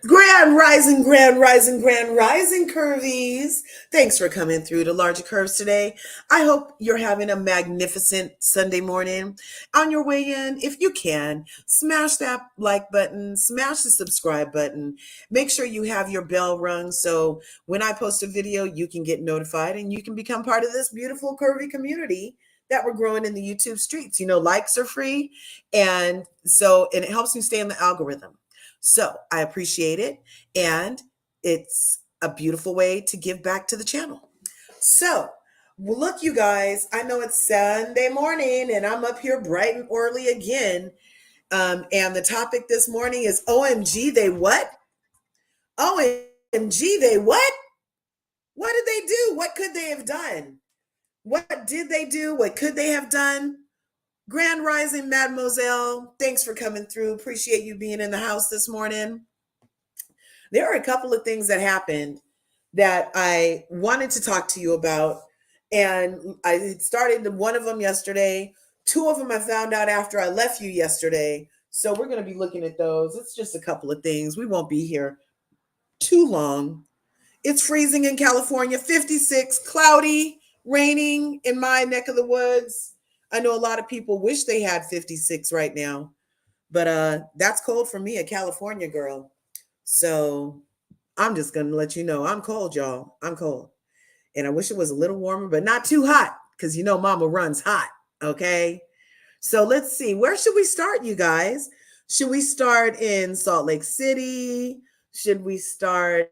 Grand rising, grand rising, grand rising, Curvies. Thanks for coming through to LRGA Curves today. I hope you're having a magnificent Sunday morning. On your way in, if you can, smash that like button, smash the subscribe button. Make sure you have your bell rung so when I post a video, you can get notified and you can become part of this beautiful curvy community that we're growing in the YouTube streets. You know, likes are free, and it helps me stay in the algorithm. So I appreciate it. And it's a beautiful way to give back to the channel. So look, you guys, I know it's Sunday morning and I'm up here bright and early again. And the topic this morning is OMG, they what? OMG, they what? What did they do? What could they have done? What did they do? What could they have done? Grand Rising, Mademoiselle. Thanks for coming through. Appreciate you being in the house this morning. There are a couple of things that happened that I wanted to talk to you about. And I started one of them yesterday. Two of them I found out after I left you yesterday. So we're going to be looking at those. It's just a couple of things. We won't be here too long. It's freezing in California, 56, cloudy, raining in my neck of the woods. I know a lot of people wish they had 56 right now, but that's cold for me, a California girl. So I'm just going to let you know I'm cold, y'all. I'm cold. And I wish it was a little warmer, but not too hot because you know mama runs hot. Okay. So let's see. Where should we start, you guys? Should we start in Salt Lake City? Should we start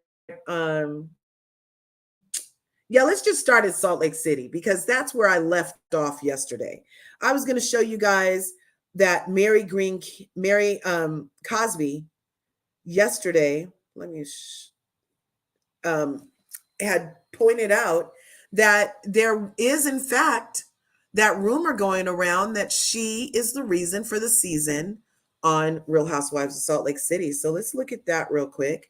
yeah, let's just start at Salt Lake City because that's where I left off yesterday. I was going to show you guys that Mary Cosby yesterday, had pointed out that there is, in fact, that rumor going around that she is the reason for the season on Real Housewives of Salt Lake City. So let's look at that real quick.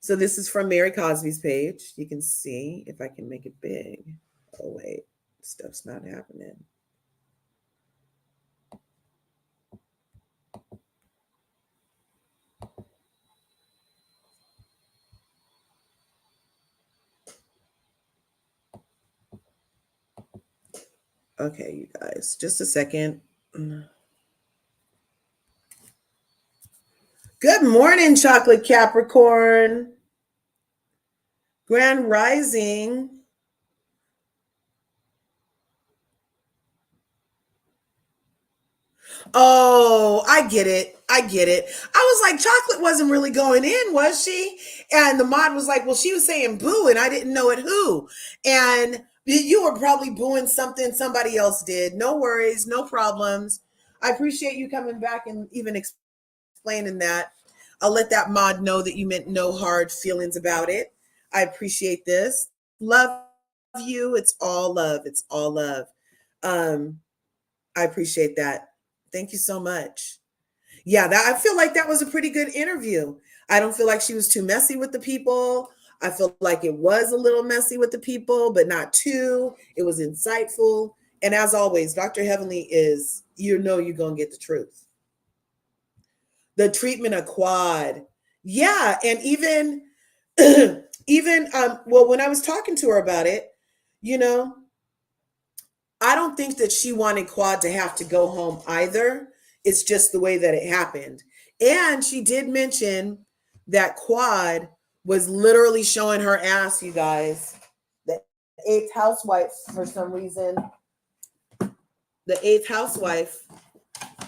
So this is from Mary Cosby's page. You can see if I can make it big. Oh, wait, stuff's not happening. Okay, you guys, just a second. Good morning, Chocolate Capricorn. Grand Rising. Oh, I get it. I get it. I was like, Chocolate wasn't really going in, was she? And the mod was like, well, she was saying boo, and I didn't know it who. And you were probably booing something somebody else did. No worries, no problems. I appreciate you coming back and even explaining that. I'll let that mod know that you meant no hard feelings about it. I appreciate this. Love you. It's all love. It's all love. I appreciate that. Thank you so much. Yeah, I feel like that was a pretty good interview. I don't feel like she was too messy with the people. I feel like it was a little messy with the people, but not too. It was insightful. And as always, Dr. Heavenly is, you know, you're going to get the truth. The treatment of Quad. Yeah. And even, well, when I was talking to her about it, you know, I don't think that she wanted Quad to have to go home either. It's just the way that it happened. And she did mention that Quad was literally showing her ass, you guys. The eighth housewife, for some reason, the eighth housewife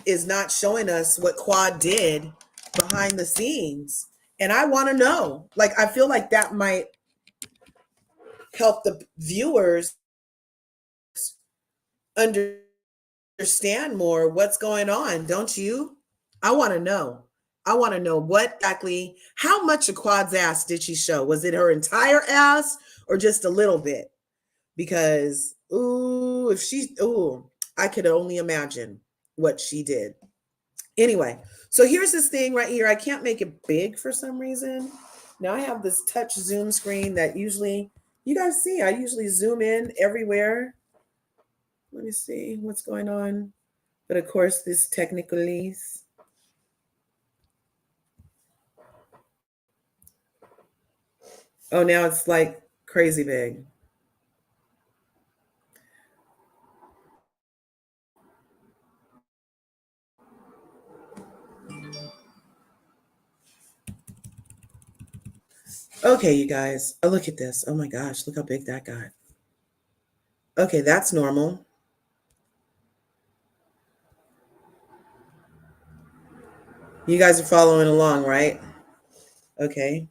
is not showing us what Quad did behind the scenes. And I want to know. Like, I feel like that might help the viewers understand more what's going on, don't you? I want to know. I want to know what exactly, how much of Quad's ass did she show? Was it her entire ass or just a little bit? Because, I could only imagine what she did. Anyway, so here's this thing right here. I can't make it big for some reason. Now I have this touch zoom screen that usually, you guys see, I usually zoom in everywhere. Let me see what's going on. But of course, this technically, Oh, now it's like crazy big. Okay, you guys. Oh, look at this. Oh my gosh, look how big that got. Okay, that's normal. You guys are following along, right? Okay.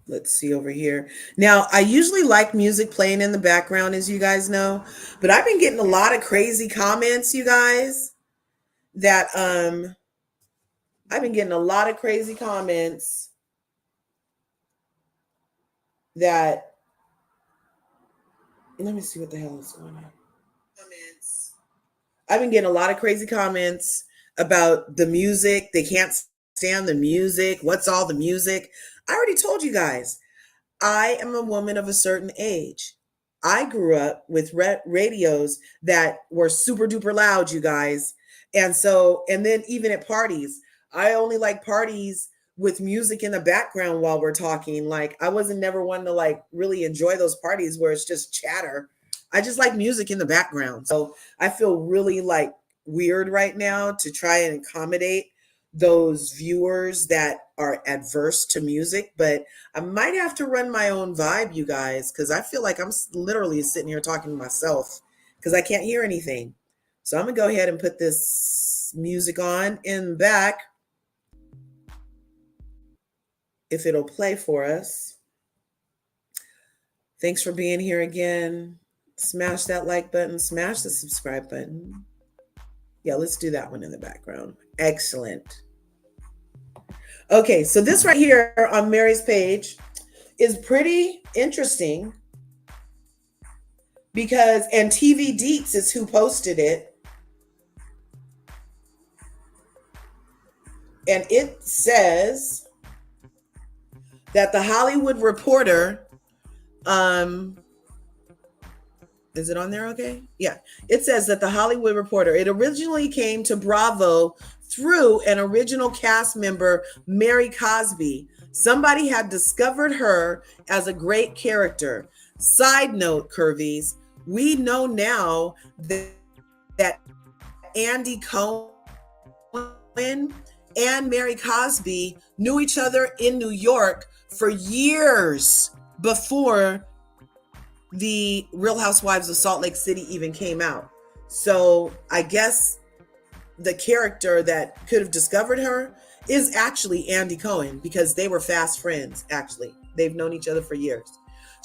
Let's see over here. Now, I usually like music playing in the background, as you guys know, but I've been getting a lot of crazy comments, you guys, that I've been getting a lot of crazy comments that let me see what the hell is going on. Comments. I've been getting a lot of crazy comments about the music. They can't stand the music. What's all the music? I already told you guys. I am a woman of a certain age. I grew up with radios that were super duper loud, you guys. And then even at parties, I only like parties with music in the background while we're talking. Like, I wasn't never one to like really enjoy those parties where it's just chatter. I just like music in the background. So I feel really like weird right now to try and accommodate those viewers that are adverse to music, but I might have to run my own vibe, you guys, because I feel like I'm literally sitting here talking to myself because I can't hear anything. So I'm going to go ahead and put this music on in the back if it'll play for us. Thanks for being here again. Smash that like button, smash the subscribe button. Yeah, let's do that one in the background. Excellent. Okay, so this right here on Mary's page is pretty interesting because, and TV Deets is who posted it. And it says that the Hollywood Reporter, is it on there okay? Yeah. It says that the Hollywood Reporter, it originally came to Bravo through an original cast member, Mary Cosby. Somebody had discovered her as a great character. Side note, Curvies, we know now that Andy Cohen and Mary Cosby knew each other in New York for years before the Real Housewives of Salt Lake City even came out. So I guess the character that could have discovered her is actually Andy Cohen because they were fast friends, actually. They've known each other for years.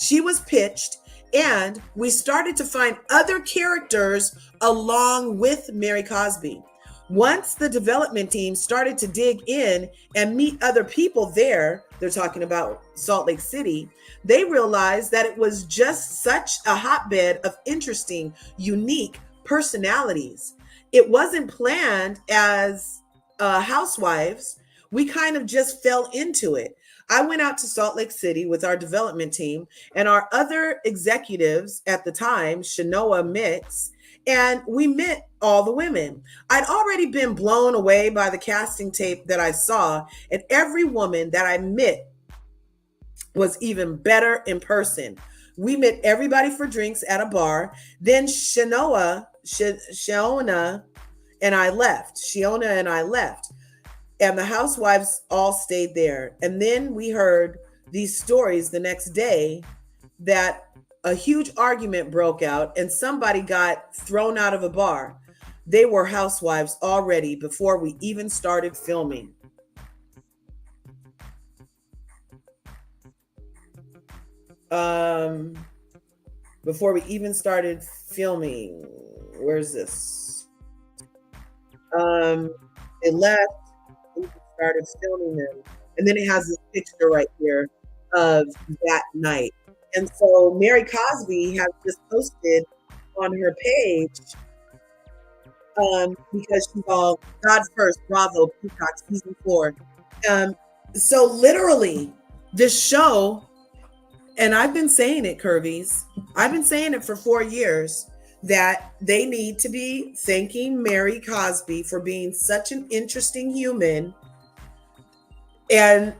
She was pitched, and we started to find other characters along with Mary Cosby. Once the development team started to dig in and meet other people there, they're talking about Salt Lake City, they realized that it was just such a hotbed of interesting, unique personalities. It wasn't planned as housewives. We kind of just fell into it. I went out to Salt Lake City with our development team and our other executives at the time, Shanoa Mix, and we met all the women. I'd already been blown away by the casting tape that I saw, and every woman that I met was even better in person. We met everybody for drinks at a bar. Then Shiona and I left. Shiona and I left. And the housewives all stayed there. And then we heard these stories the next day that a huge argument broke out and somebody got thrown out of a bar. They were housewives already before we even started filming. Before we even started filming. Where's this? They left, we started filming them. And then it has this picture right here of that night. And so Mary Cosby has just posted on her page because she's all God first, Bravo, Peacock, season 4. So literally, this show, and I've been saying it, Curvies. I've been saying it for 4 years. that they need to be thanking Mary Cosby for being such an interesting human, and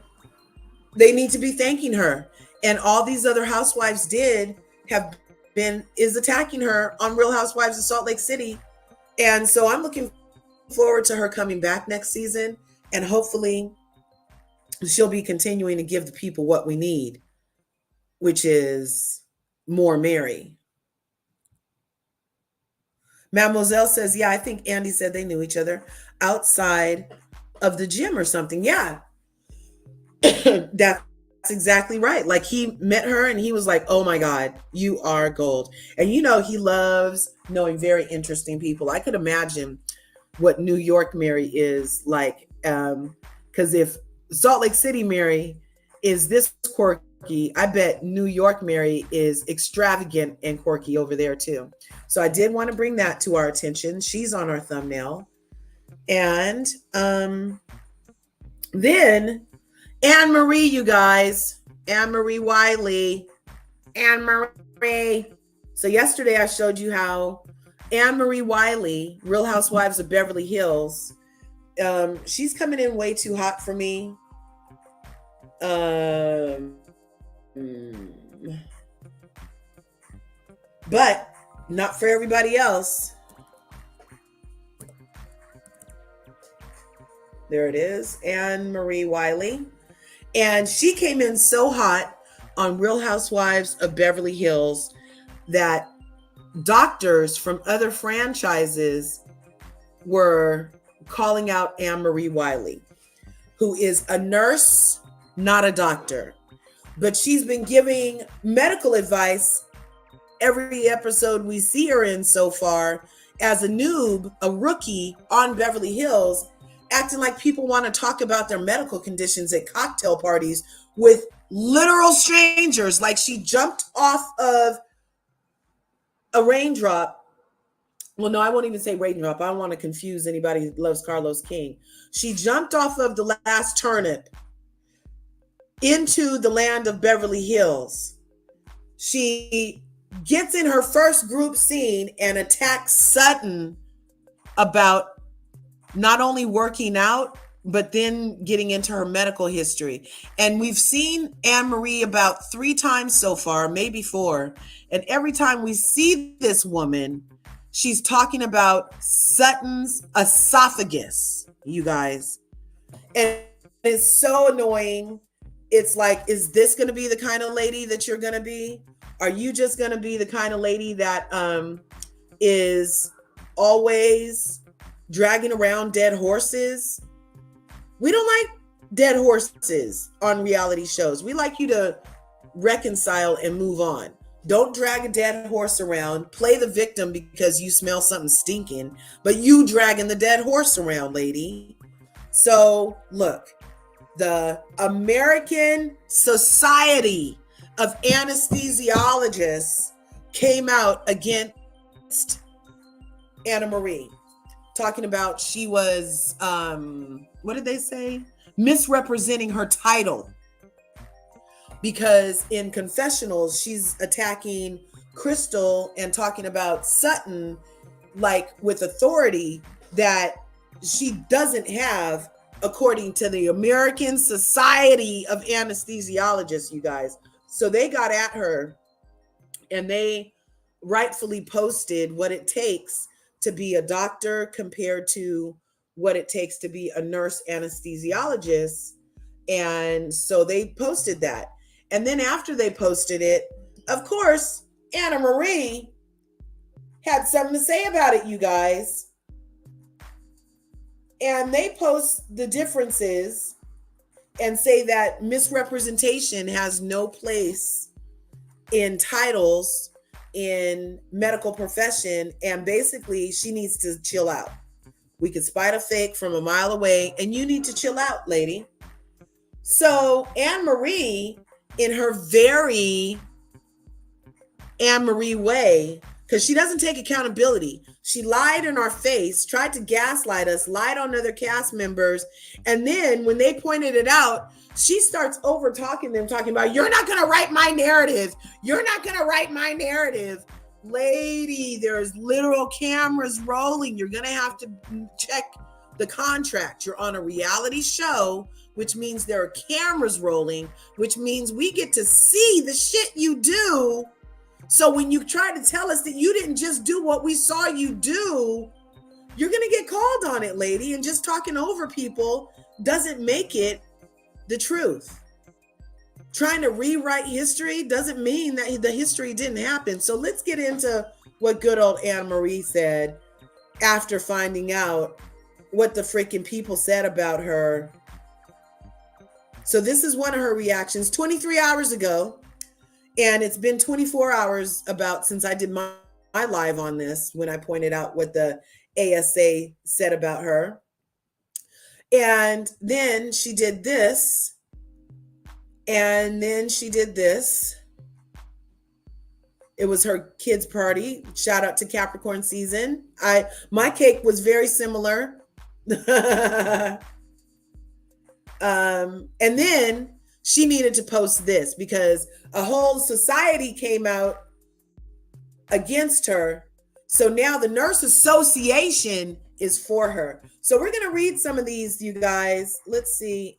they need to be thanking her. And all these other housewives is attacking her on Real Housewives of Salt Lake City. And so I'm looking forward to her coming back next season, and hopefully she'll be continuing to give the people what we need, which is more Mary. Mademoiselle says, yeah, I think Andy said they knew each other outside of the gym or something. Yeah, that's exactly right. Like, he met her and he was like, oh my God, you are gold. And he loves knowing very interesting people. I could imagine what New York Mary is like. Because if Salt Lake City Mary is this quirky, I bet New York Mary is extravagant and quirky over there too. So I did want to bring that to our attention. She's on our thumbnail. And then Anne-Marie, you guys. Anne-Marie Wiley. Anne-Marie. So yesterday I showed you how Anne-Marie Wiley, Real Housewives of Beverly Hills, she's coming in way too hot for me. But not for everybody else. There it is, Anne-Marie Wiley. And she came in so hot on Real Housewives of Beverly Hills that doctors from other franchises were calling out Anne-Marie Wiley, who is a nurse, not a doctor. But she's been giving medical advice every episode we see her in so far as a noob, a rookie on Beverly Hills, acting like people want to talk about their medical conditions at cocktail parties with literal strangers. Like, she jumped off of a raindrop. Well, no, I won't even say raindrop. I don't want to confuse anybody who loves Carlos King. She jumped off of the last turnip into the land of Beverly Hills. She gets in her first group scene and attacks Sutton about not only working out, but then getting into her medical history. And we've seen Anne-Marie about 3 times so far, maybe 4. And every time we see this woman, she's talking about Sutton's esophagus, you guys. And it's so annoying. It's like, is this going to be the kind of lady that you're going to be? Are you just going to be the kind of lady that is always dragging around dead horses? We don't like dead horses on reality shows. We like you to reconcile and move on. Don't drag a dead horse around. Play the victim because you smell something stinking, but you dragging the dead horse around, lady. So look, the American Society of Anesthesiologists came out against Anne-Marie, talking about she was, what did they say? Misrepresenting her title. Because in confessionals, she's attacking Crystal and talking about Sutton like with authority that she doesn't have, according to the American Society of Anesthesiologists, you guys. So they got at her and they rightfully posted what it takes to be a doctor compared to what it takes to be a nurse anesthesiologist. And so they posted that. And then after they posted it, of course, Anne-Marie had something to say about it, you guys. And they post the differences and say that misrepresentation has no place in titles in medical profession. And basically, she needs to chill out. We could spot a fake from a mile away, and you need to chill out, lady. So Anne-Marie, in her very Anne-Marie way, because she doesn't take accountability. She lied in our face, tried to gaslight us, lied on other cast members. And then when they pointed it out, she starts over talking them, talking about, you're not going to write my narrative. You're not going to write my narrative. Lady, there's literal cameras rolling. You're going to have to check the contract. You're on a reality show, which means there are cameras rolling, which means we get to see the shit you do. So when you try to tell us that you didn't just do what we saw you do, you're going to get called on it, lady. And just talking over people doesn't make it the truth. Trying to rewrite history doesn't mean that the history didn't happen. So let's get into what good old Anne Marie said after finding out what the freaking people said about her. So this is one of her reactions 23 hours ago. And it's been 24 hours about since I did my live on this when I pointed out what the ASA said about her. And then she did this. And then she did this. It was her kids' party. Shout out to Capricorn season. My cake was very similar. And then she needed to post this because a whole society came out against her. So now the Nurse Association is for her. So we're going to read some of these, you guys. Let's see.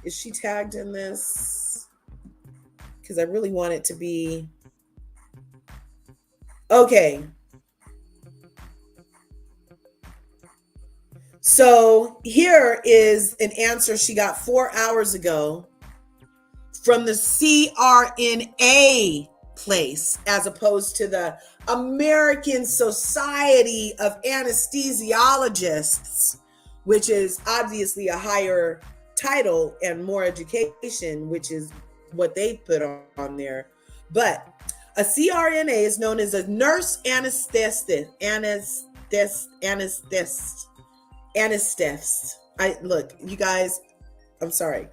Is she tagged in this? Because I really want it to be. Okay. So here is an answer she got 4 hours ago from the CRNA place, as opposed to the American Society of Anesthesiologists, which is obviously a higher title and more education, which is what they put on there. But a CRNA is known as a nurse anesthetist. Look, you guys, I'm sorry.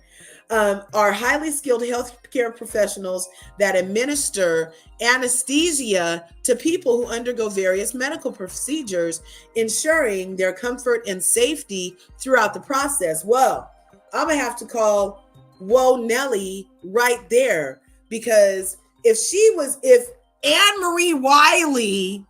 Are highly skilled healthcare professionals that administer anesthesia to people who undergo various medical procedures, ensuring their comfort and safety throughout the process. Well, I'm going to have to call Whoa Nelly right there, because if Anne Marie Wiley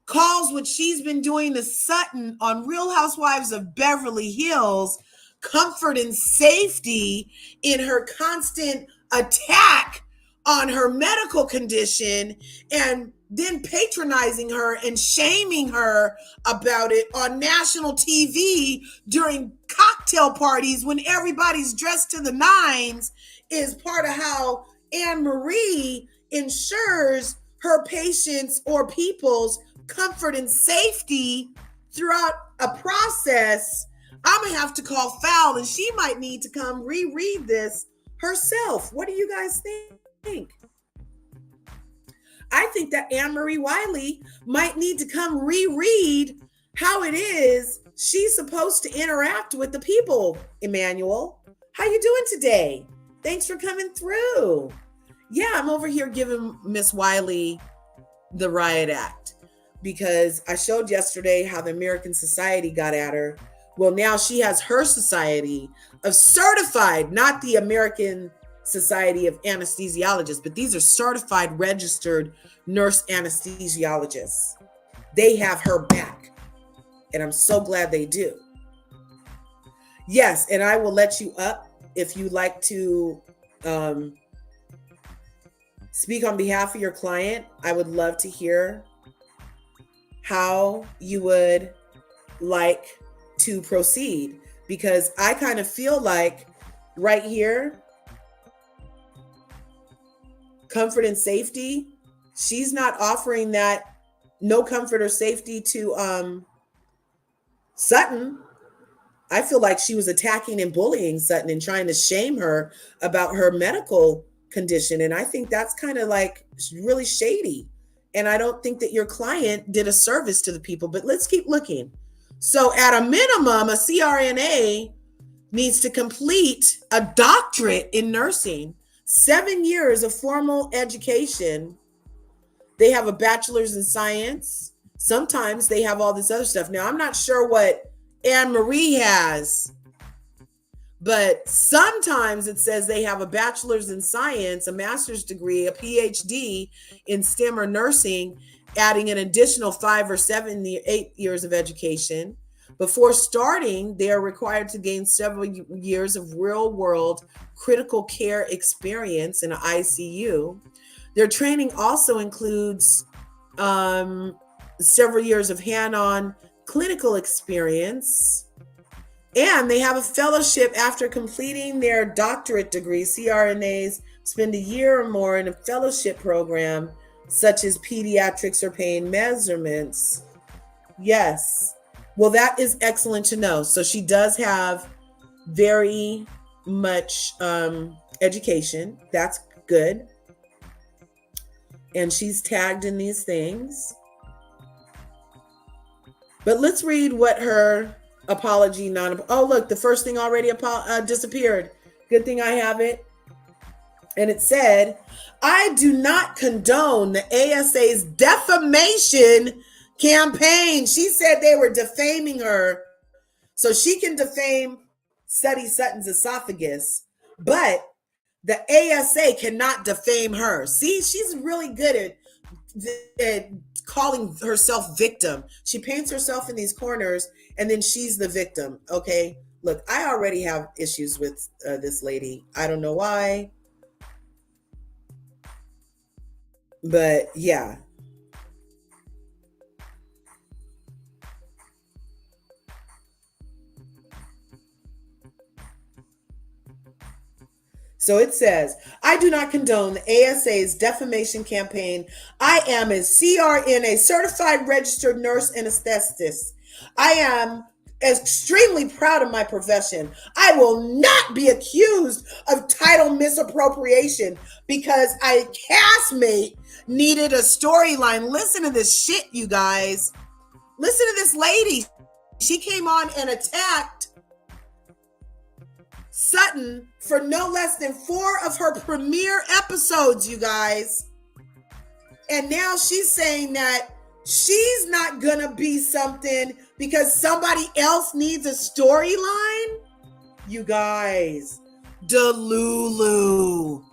calls what she's been doing to Sutton on Real Housewives of Beverly Hills comfort and safety in her constant attack on her medical condition, and then patronizing her and shaming her about it on national TV during cocktail parties when everybody's dressed to the nines, is part of how Anne Marie ensures her patients or people's comfort and safety throughout a process. I'm going to have to call foul, and she might need to come reread this herself. What do you guys think? I think that Anne Marie Wiley might need to come reread how it is she's supposed to interact with the people. Emmanuel, how you doing today? Thanks for coming through. Yeah, I'm over here giving Miss Wiley the riot act, because I showed yesterday how the American Society got at her. Well, now she has her society of certified, not the American Society of Anesthesiologists, but these are certified registered nurse anesthesiologists. They have her back, and I'm so glad they do. Yes, and I will let you up if you'd like to speak on behalf of your client. I would love to hear how you would like to proceed, because I kind of feel like right here, comfort and safety, she's not offering that, no comfort or safety to Sutton. I feel like she was attacking and bullying Sutton and trying to shame her about her medical condition. And I think that's kind of like really shady. And I don't think that your client did a service to the people, but let's keep looking. So at a minimum, a CRNA needs to complete a doctorate in nursing, 7 years of formal education. They have a bachelor's in science. Sometimes they have all this other stuff. Now, I'm not sure what Anne Marie has, But sometimes it says they have a bachelor's in science, a master's degree, a PhD in STEM or nursing, adding an additional 5 or 7, 8 years of education. Before starting, they are required to gain several years of real world critical care experience in an ICU. Their training also includes several years of hand on clinical experience. And they have a fellowship after completing their doctorate degree. CRNAs spend a year or more in a fellowship program, such as pediatrics or pain measurements. Yes. Well, that is excellent to know. So she does have very much education. That's good. And she's tagged in these things. But let's read what her apology oh, look, the first thing already disappeared. Good thing I have it. And it said, I do not condone the ASA's defamation campaign. She said they were defaming her. So she can defame Seti Sutton's esophagus, but the ASA cannot defame her. See, she's really good at calling herself victim. She paints herself in these corners and then she's the victim. Okay, look, I already have issues with this lady. I don't know why, but yeah. So it says, I do not condone the ASA's defamation campaign. I am a CRNA, certified registered nurse anesthetist. I am extremely proud of my profession. I will not be accused of title misappropriation because a castmate needed a storyline. Listen to this shit, you guys. Listen to this lady. She came on and attacked Sutton for no less than 4 of her premiere episodes, you guys. And now she's saying that she's not gonna be something because somebody else needs a storyline. You guys, Delulu.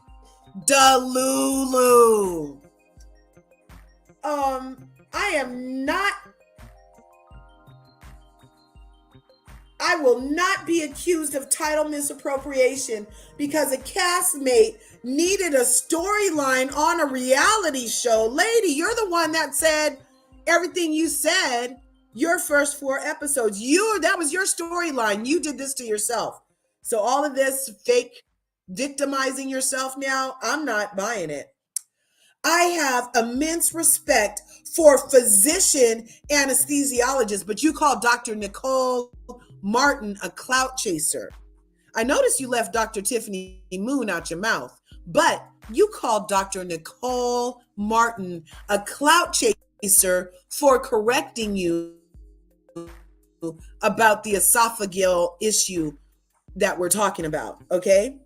I will not be accused of title misappropriation because a castmate needed a storyline on a reality show. Lady, you're the one that said everything you said your first 4 episodes. That was your storyline. You did this to yourself. So all of this fake victimizing yourself now, I'm not buying it. I have immense respect for physician anesthesiologists, but you call Dr. Nicole Martin a clout chaser. I noticed you left Dr. Tiffany Moon out your mouth, but you called Dr. Nicole Martin a clout chaser for correcting you about the esophageal issue that we're talking about, okay?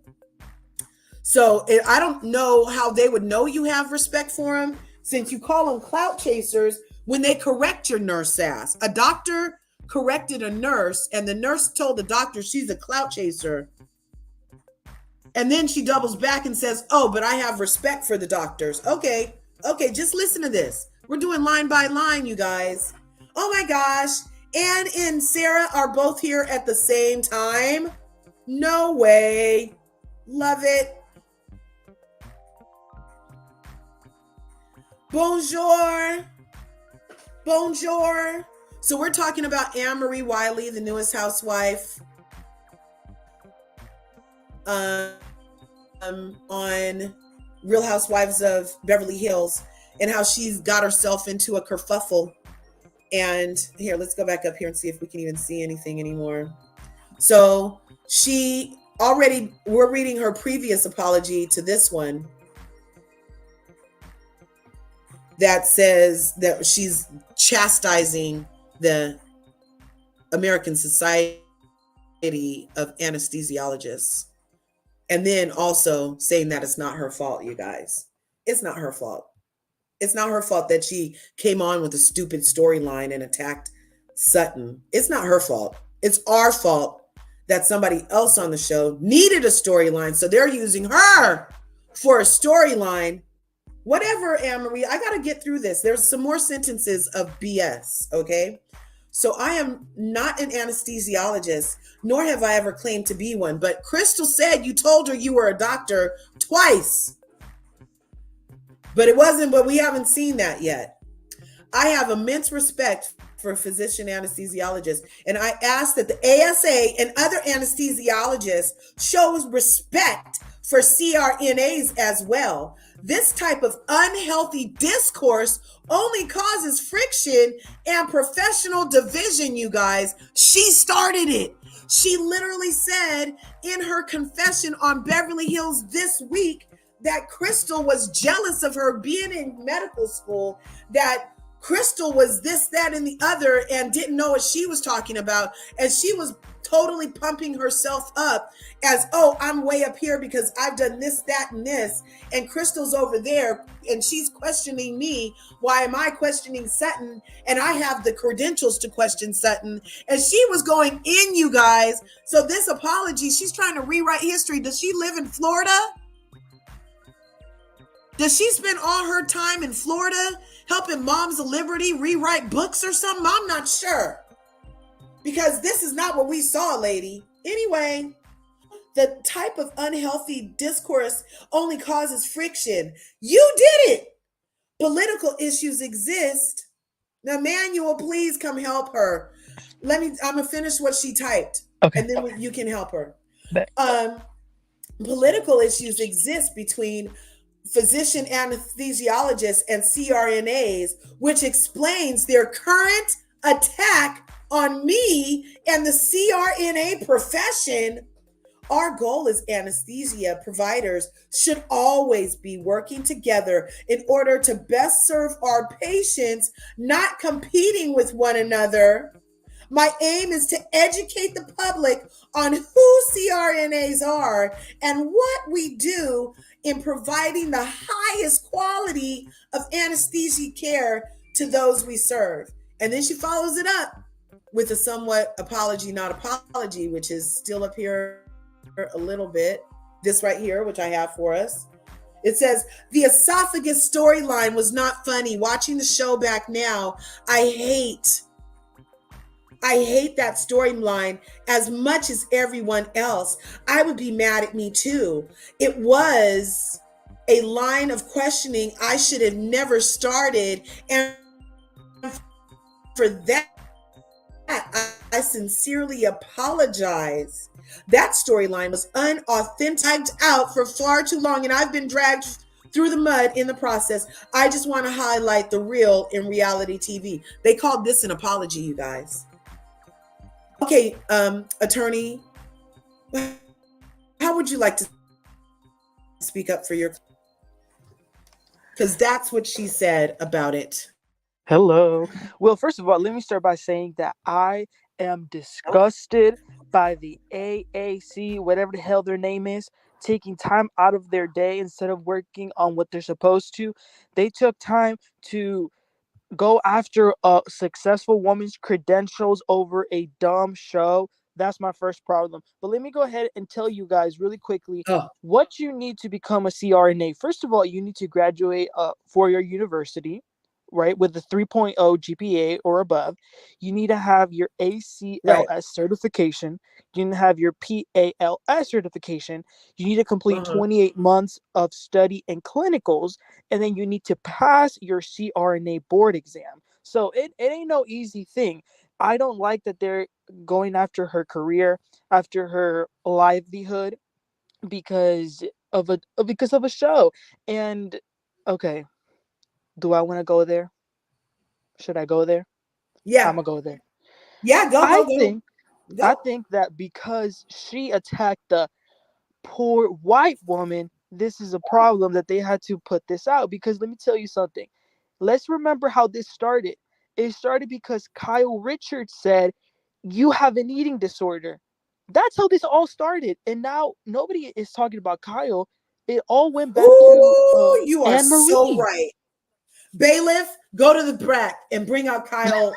So I don't know how they would know you have respect for them since you call them clout chasers when they correct your nurse ass. A doctor corrected a nurse and the nurse told the doctor she's a clout chaser. And then she doubles back and says, oh, but I have respect for the doctors. Okay, just listen to this. We're doing line by line, you guys. Oh my gosh. Ann and Sarah are both here at the same time. No way. Love it. Bonjour. So we're talking about Anne-Marie Wiley, the newest housewife, on Real Housewives of Beverly Hills, and how she's got herself into a kerfuffle. And here, let's go back up here and see if we can even see anything anymore. So we're reading her previous apology to this one that says that she's chastising the American Society of Anesthesiologists. And then also saying that it's not her fault, you guys. It's not her fault. It's not her fault that she came on with a stupid storyline and attacked Sutton. It's not her fault. It's our fault that somebody else on the show needed a storyline, so they're using her for a storyline. Whatever, Anne-Marie, I got to get through this. There's some more sentences of BS, okay? So I am not an anesthesiologist, nor have I ever claimed to be one, but Crystal said you told her you were a doctor twice. But it wasn't, but we haven't seen that yet. I have immense respect for physician anesthesiologists, and I ask that the ASA and other anesthesiologists show respect for CRNAs as well. This type of unhealthy discourse only causes friction and professional division, you guys. She started it. She literally said in her confession on Beverly Hills this week that Crystal was jealous of her being in medical school, that Crystal was this, that, and the other, and didn't know what she was talking about. And she was totally pumping herself up as, oh, I'm way up here because I've done this, that, and this. And Crystal's over there, and she's questioning me. Why am I questioning Sutton? And I have the credentials to question Sutton. And she was going in, you guys. So this apology, she's trying to rewrite history. Does she live in Florida? Does she spend all her time in Florida helping Moms of Liberty rewrite books or something? I'm not sure. Because this is not what we saw, lady. Anyway, the type of unhealthy discourse only causes friction. You did it. Political issues exist. Now, Manuel, please come help her. I'm going to finish what she typed. Okay. And then you can help her. Political issues exist between physician anesthesiologists and CRNAs, which explains their current attack on me and the CRNA profession. Our goal as anesthesia providers should always be working together in order to best serve our patients, not competing with one another. My aim is to educate the public on who CRNAs are and what we do in providing the highest quality of anesthesia care to those we serve. And then she follows it up with a somewhat apology, not apology, which is still up here a little bit. This right here, which I have for us. It says, the esophagus storyline was not funny. Watching the show back now, I hate that storyline as much as everyone else. I would be mad at me too. It was a line of questioning I should have never started. And for that, I sincerely apologize. That storyline was unauthentic, out for far too long, and I've been dragged through the mud in the process. I just want to highlight the real in reality TV. They called this an apology, you guys. Okay, attorney, how would you like to speak up for your, because that's what she said about it. Hello. Well, first of all, let me start by saying that I am disgusted by the AAC, whatever the hell their name is, taking time out of their day instead of working on what they're supposed to. They took time to go after a successful woman's credentials over a dumb show. That's my first problem. But let me go ahead and tell you guys really quickly what you need to become a CRNA. First of all, you need to graduate a four-year university, right, with a 3.0 GPA or above. You need to have your ACLS certification. You need to have your PALS certification. You need to complete 28 months of study and clinicals, and then you need to pass your CRNA board exam. So it ain't no easy thing. I don't like that they're going after her career, after her livelihood, because of a show. And okay, do I want to go there? Should I go there? Yeah. I'm gonna go there. Yeah, go. I think that because she attacked the poor white woman, this is a problem that they had to put this out. Because let me tell you something. Let's remember how this started. It started because Kyle Richards said, you have an eating disorder. That's how this all started. And now nobody is talking about Kyle. It all went back to you are Anne Marie. So right. Bailiff, go to the BRAC and bring out Kyle.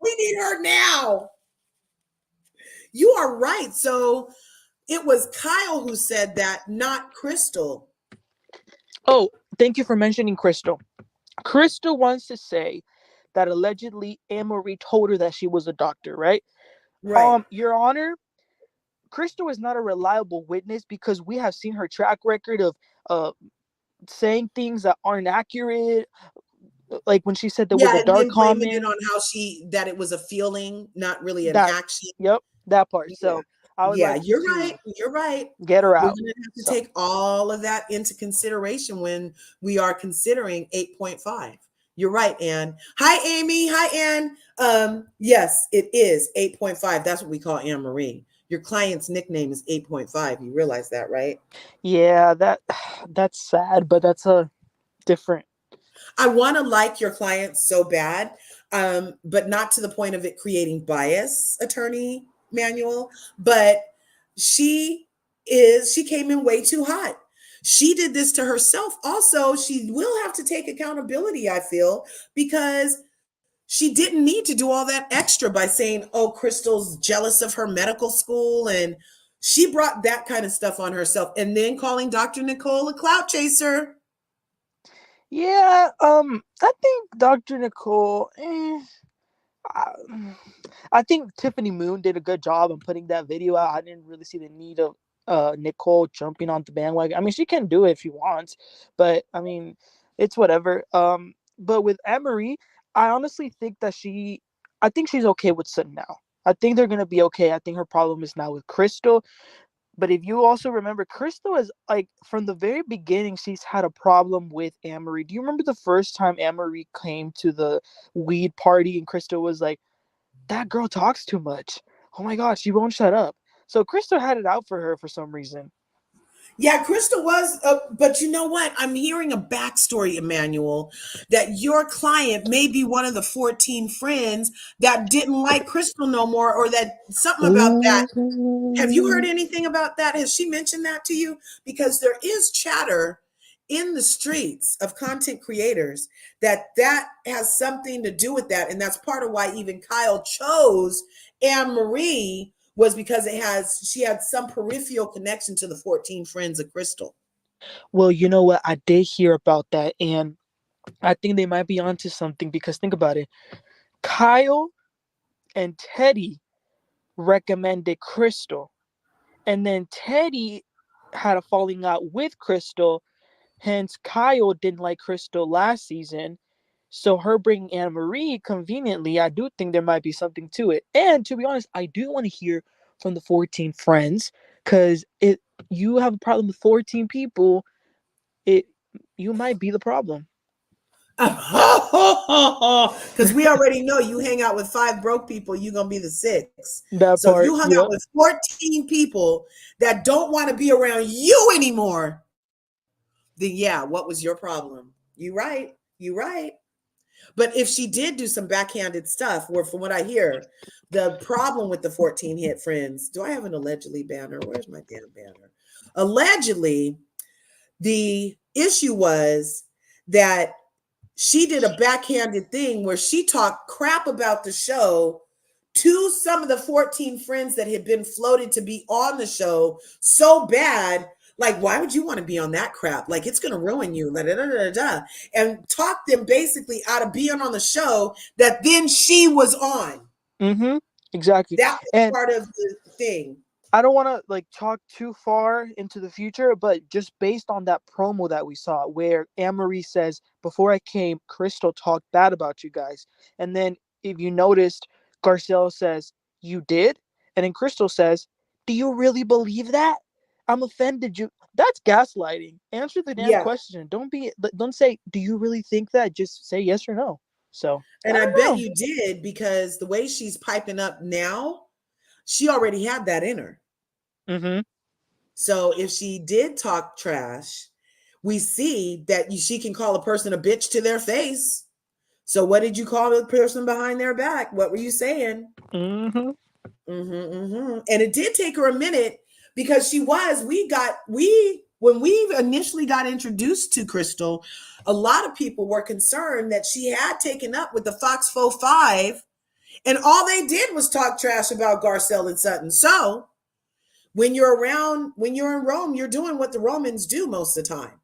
We need her now. You are right. So it was Kyle who said that, not Crystal. Oh, thank you for mentioning Crystal. Crystal wants to say that allegedly Amory told her that she was a doctor, right? Right. Your Honor, Crystal is not a reliable witness because we have seen her track record of uh saying things that aren't accurate. Like when she said there was Yeah, a and dark then blaming it comment. on how that it was a feeling, not really an That, action. yep, that part. Yeah. So I would Yeah, like you you're right. to You're right. get her We're out. going to have to So take all of that into consideration when we are considering 8.5. You're right, Anne. Hi, Amy. Hi, Anne. Yes, it is 8.5. That's what we call Anne Marie. Your client's nickname is 8.5. You realize that, right? yeah, that's sad, but that's a different. I want to like your client so bad, but not to the point of it creating bias, attorney manual. But she came in way too hot. She did this to herself. Also, she will have to take accountability, I feel, because she didn't need to do all that extra by saying, oh, Crystal's jealous of her medical school. And she brought that kind of stuff on herself. And then calling Dr. Nicole a clout chaser. Yeah, I think Dr. Nicole. I, I think Tiffany Moon did a good job in putting that video out. I didn't really see the need of Nicole jumping on the bandwagon. I mean, she can do it if she wants, but I mean, it's whatever. But with Emery, I honestly think that I think she's okay with Sutton now. I think they're gonna be okay. I think her problem is now with Crystal. But if you also remember, Crystal is like from the very beginning, she's had a problem with Amory. Do you remember the first time Amory came to the weed party and Crystal was like, that girl talks too much. Oh my gosh, she won't shut up. So Crystal had it out for her for some reason. Yeah, Crystal was, but you know what? I'm hearing a backstory, Emmanuel, that your client may be one of the 14 friends that didn't like Crystal no more, or that something about that. Have you heard Ooh. anything about that? Has she mentioned that to you? Because there is chatter in the streets of content creators that has something to do with that. And that's part of why even Kyle chose Anne Marie, was because she had some peripheral connection to the 14 friends of Crystal. Well, you know what? I did hear about that, and I think they might be onto something because think about it. Kyle and Teddy recommended Crystal, and then Teddy had a falling out with Crystal. Hence, Kyle didn't like Crystal last season. So her bringing Anna Marie conveniently, I do think there might be something to it. And to be honest, I do want to hear from the 14 friends because it you have a problem with 14 people, it you might be the problem. Because we already know you hang out with 5 broke people, you're going to be the 6th. That So if part, you hung out yep. with 14 people that don't want to be around you anymore, then yeah, what was your problem? You right. You right. But if she did do some backhanded stuff, where from what I hear, the problem with the 14 hit friends, do I have an allegedly banner? Where's my damn banner? Allegedly, the issue was that she did a backhanded thing where she talked crap about the show to some of the 14 friends that had been floated to be on the show so bad. Like, why would you want to be on that crap? Like, it's going to ruin you. Da, da, da, da, da. And talk them basically out of being on the show that then she was on. Mm-hmm. Exactly. That was And part of the thing. I don't want to like talk too far into the future, but just based on that promo that we saw where Amory says, before I came, Crystal talked bad about you guys. And then if you noticed, Garcelle says, you did? And then Crystal says, do you really believe that? I'm offended you. That's gaslighting. Answer the damn Yeah. question. Don't say, do you really think that? Just say yes or no. So I And I don't bet know. you did, because the way she's piping up now, she already had that in her. Mm-hmm. So if she did talk trash, we see that she can call a person a bitch to their face. So what did you call the person behind their back? What were you saying? Mm-hmm. And it did take her a minute, because when we initially got introduced to Crystal, a lot of people were concerned that she had taken up with the Fox 5 And all they did was talk trash about Garcelle and Sutton. So when you're in Rome, you're doing what the Romans do most of the time.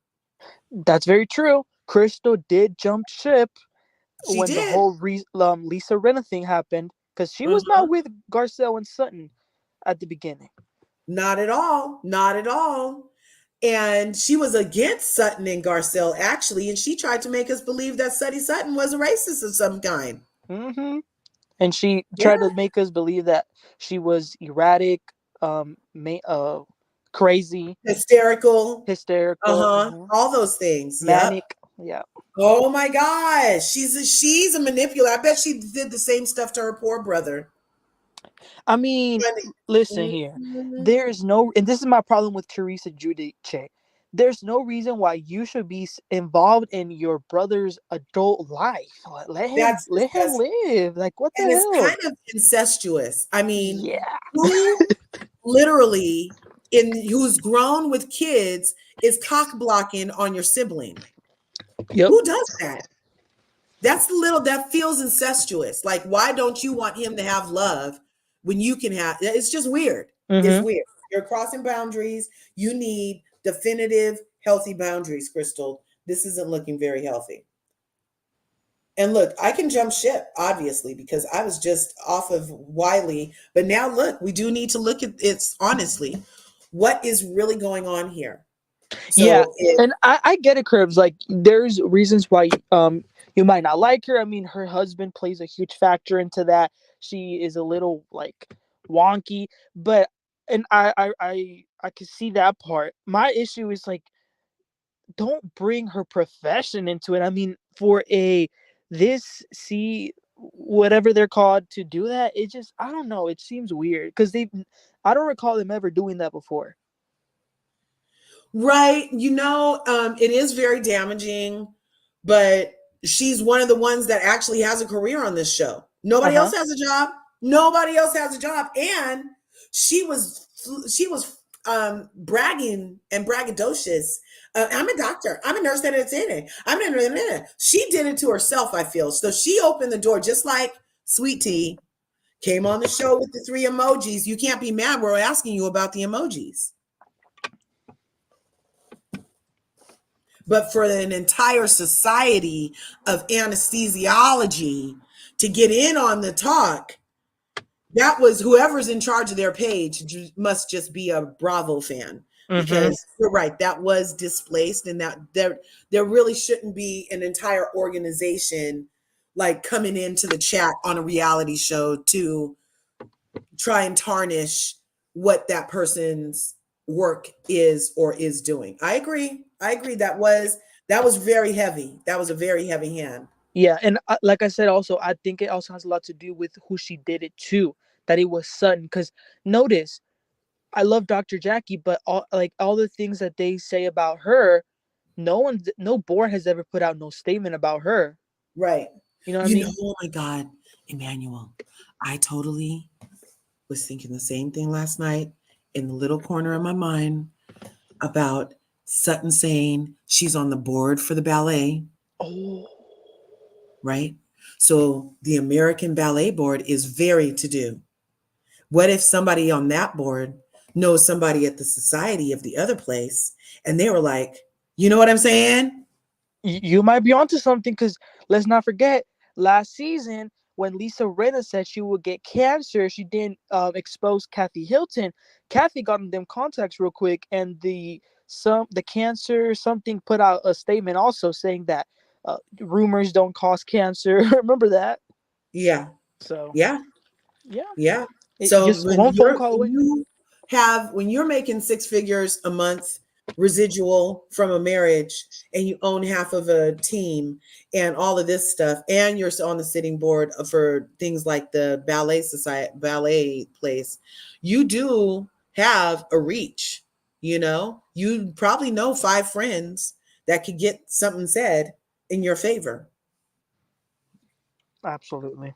That's very true. Crystal did jump ship She when the did. whole Lisa Rinna thing happened because she was Uh-huh. not with Garcelle and Sutton at the beginning. Not at all. Not at all. And she was against Sutton and Garcelle, actually, and she tried to make us believe that Sutty Sutton was a racist of some kind. Hmm. And she Yeah. tried to make us believe that she was erratic, crazy, Hysterical. hysterical, Uh-huh. All those things. Yep. manic. Yeah. Oh my gosh. She's a manipulator. I bet she did the same stuff to her poor brother. I mean, listen here. Mhm. There is no, and this is my problem with Teresa Giudice. There's no reason why you should be involved in your brother's adult life. Let him, That's let him disgusting. live. Like what the And it's hell? kind of incestuous. I mean, Yeah. who literally who's grown with kids is cock blocking on your sibling? Yep. Who does that? That feels incestuous. Like, why don't you want him to have love when you can have it's just weird. It's Mm-hmm. weird. You're crossing boundaries. You need definitive, healthy boundaries, Crystal. This isn't looking very healthy. And look, I can jump ship, obviously, because I was just off of Wiley. But now, look, we do need to look at it honestly. What is really going on here? Yeah, So, it, and I get it, Curves. Like, there's reasons why you might not like her. I mean, her husband plays a huge factor into that. She is a little like wonky, but and I can see that part. My issue is like, don't bring her profession into it. I mean, for a this see whatever they're called to do that, it just I don't know. It seems weird because I don't recall them ever doing that before. right, it is very damaging, but she's one of the ones that actually has a career on this show. Uh Nobody huh. else has a job. Nobody else has a job. And she was bragging and braggadocious. I'm a doctor. I'm a nurse that it's in it. She did it to herself, I feel. So she opened the door just like Sweet Tea came on the show with the 3 emojis. You can't be mad. We're asking you about the emojis. But for an entire society of anesthesiology to get in on the talk, that was whoever's in charge of their page must just be a Bravo fan, Mm-hmm. because you're right, that was displaced, and that there really shouldn't be an entire organization like coming into the chat on a reality show to try and tarnish what that person's work is or is doing. I agree. That was very heavy. That was a very heavy hand. Yeah, and like I said, also I think it also has a lot to do with who she did it to. That it was Sutton. Because notice, I love Dr. Jackie, but all the things that they say about her, no board has ever put out no statement about her. Right. You know what I mean? Oh my God, Emmanuel, I totally was thinking the same thing last night in the little corner of my mind about Sutton saying she's on the board for the ballet, Oh, right? So the American Ballet Board is very to do. What if somebody on that board knows somebody at the society of the other place and they were like, you know what I'm saying? you might be onto something. Because let's not forget, last season when Lisa Rinna said she would get cancer, she didn't expose Kathy Hilton. Kathy got in them contacts real quick, and the cancer something put out a statement also saying that rumors don't cause cancer. Remember that? Yeah. So Yeah. yeah, Yeah. it So just one phone call away. when you're making 6 figures a month residual from a marriage, and you own half of a team and all of this stuff, and you're on the sitting board for things like the ballet place, you do have a reach. You probably know 5 friends that could get something said in your favor. Absolutely.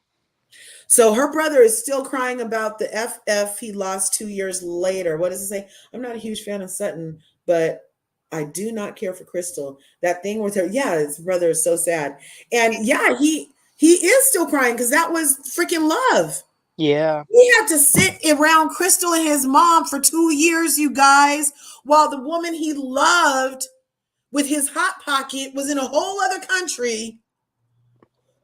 So her brother is still crying about the FF he lost 2 years later. What does it say? I'm not a huge fan of Sutton, but I do not care for Crystal. That thing with her, yeah, his brother is so sad. And yeah, He is still crying because that was freaking love. Yeah. He had to sit around Crystal and his mom for 2 years, you guys, while the woman he loved with his hot pocket was in a whole other country.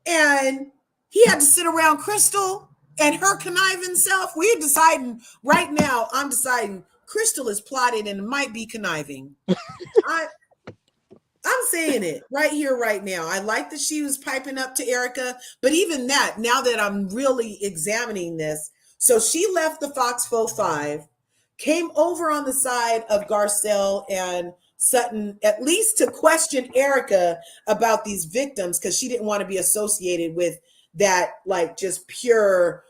And he had to sit around Crystal and her conniving self. We're deciding right now, I'm deciding Crystal is plotting and might be conniving. I, I'm saying it right here, right now. I like that she was piping up to Erica, but even that, now that I'm really examining this, so she left the Foxfo 5, came over on the side of Garcelle and Sutton, at least to question Erica about these victims, because she didn't want to be associated with that, like, just pure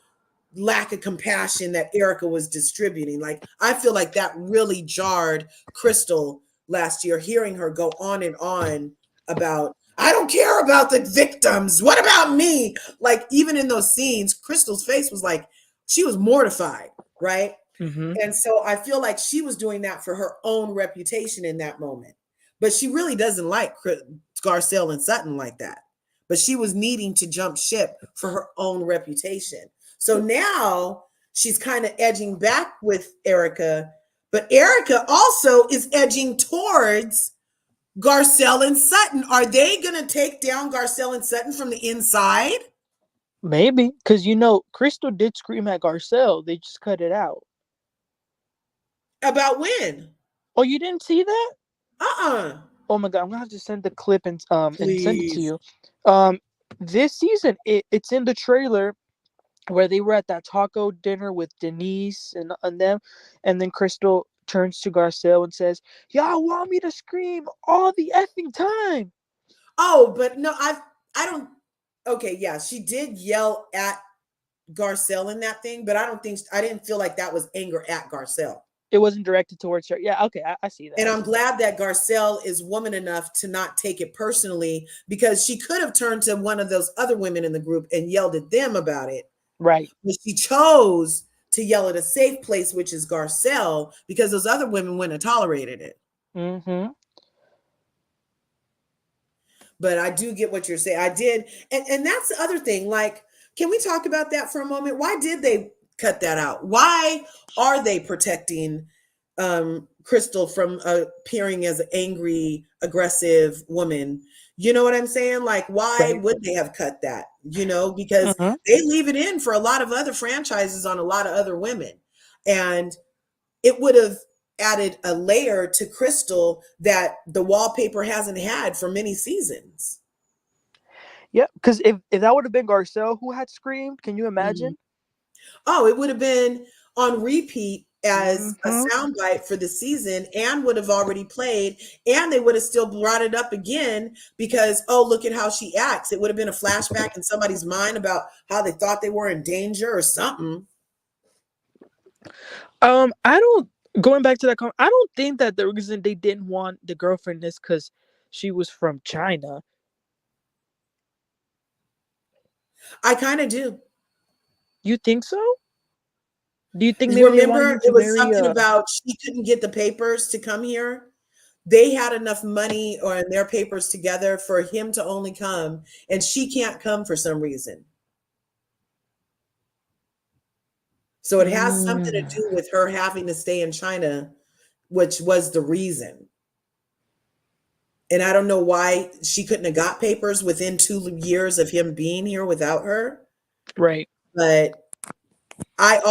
lack of compassion that Erica was distributing. Like, I feel like that really jarred Crystal last year, hearing her go on and on about, I don't care about the victims. What about me? Like, even in those scenes, Crystal's face was like, she was mortified, right? Mm-hmm. And so I feel like she was doing that for her own reputation in that moment. But she really doesn't like Garcelle and Sutton like that. But she was needing to jump ship for her own reputation. So now she's kind of edging back with Erica, but Erica also is edging towards Garcelle and Sutton. Are they going to take down Garcelle and Sutton from the inside? Maybe. Because, Crystal did scream at Garcelle. They just cut it out. About when? Oh, you didn't see that? Uh-uh. Oh my god, I'm gonna have to send the clip and send it to Please. you. This season it's in the trailer where they were at that taco dinner with Denise and them, and then Crystal turns to Garcelle and says, "Y'all want me to scream all the effing time?" Oh, but no, I don't. Okay, yeah, she did yell at Garcelle in that thing, but I didn't feel like that was anger at Garcelle. It wasn't directed towards her. Yeah, okay, I see that. And I'm glad that Garcelle is woman enough to not take it personally, because she could have turned to one of those other women in the group and yelled at them about it. Right. But she chose to yell at a safe place, which is Garcelle, because those other women wouldn't have tolerated it. Mm-hmm. But I do get what you're saying. I did. And that's the other thing. Like, can we talk about that for a moment? Why did they cut that out? Why are they protecting Crystal from appearing as an angry, aggressive woman? You know what I'm saying? Like, why Right. would they have cut that? Because Mm-hmm. they leave it in for a lot of other franchises on a lot of other women. And it would have added a layer to Crystal that the wallpaper hasn't had for many seasons. Yeah, because if that would have been Garcelle who had screamed, can you Mhm. imagine? Oh, it would have been on repeat as a Mm-hmm. soundbite for the season and would have already played, and they would have still brought it up again because, oh, look at how she acts. It would have been a flashback in somebody's mind about how they thought they were in danger or something. I don't. Going back to that comment, I don't think that the reason they didn't want the girlfriend is because she was from China. I kind of do. You think so? Do you think maybe they wanted Remember, him to it was marry something about she couldn't get the papers to come here. They had enough money or in their papers together for him to only come, and she can't come for some reason. So it has something to Mm, do with her having to stay in China, which was the reason. And I don't know why she couldn't have got papers within 2 years of him being here without her. right. But I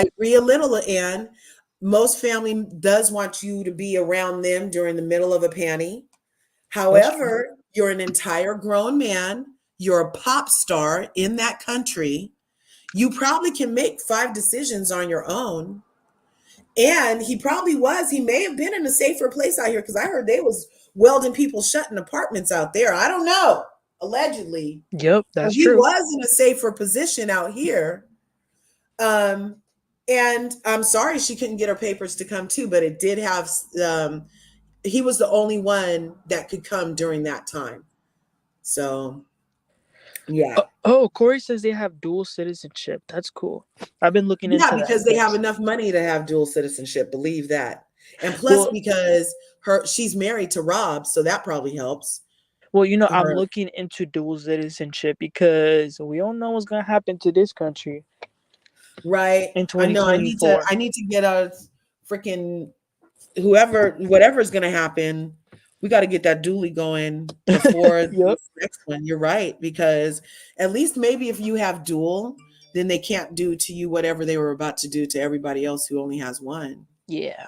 agree a little, Anne. Most family does want you to be around them during the middle of a panty. That's true. However, you're an entire grown man. You're a pop star in that country. You probably can make 5 decisions on your own. And he probably was. He may have been in a safer place out here, because I heard they was welding people shut in apartments out there. I don't know. Allegedly. Yep, So that's he true. was in a safer position out here. Um, and I'm sorry she couldn't get her papers to come too, but it did have he was the only one that could come during that time. So yeah. Oh, Corey says they have dual citizenship. That's cool. I've been looking Yeah, into that. because they have Yes. enough money to have dual citizenship, believe that. And plus Well, because she's married to Rob, so that probably helps. Well, I'm Her looking into dual citizenship because we don't know what's gonna happen to this country right. in I know. I need to. 2024. I need to get a freaking whatever's going to happen. We got to get that dually going before Yep. this next one. You're right, because at least maybe if you have dual, then they can't do to you whatever they were about to do to everybody else who only has one. Yeah.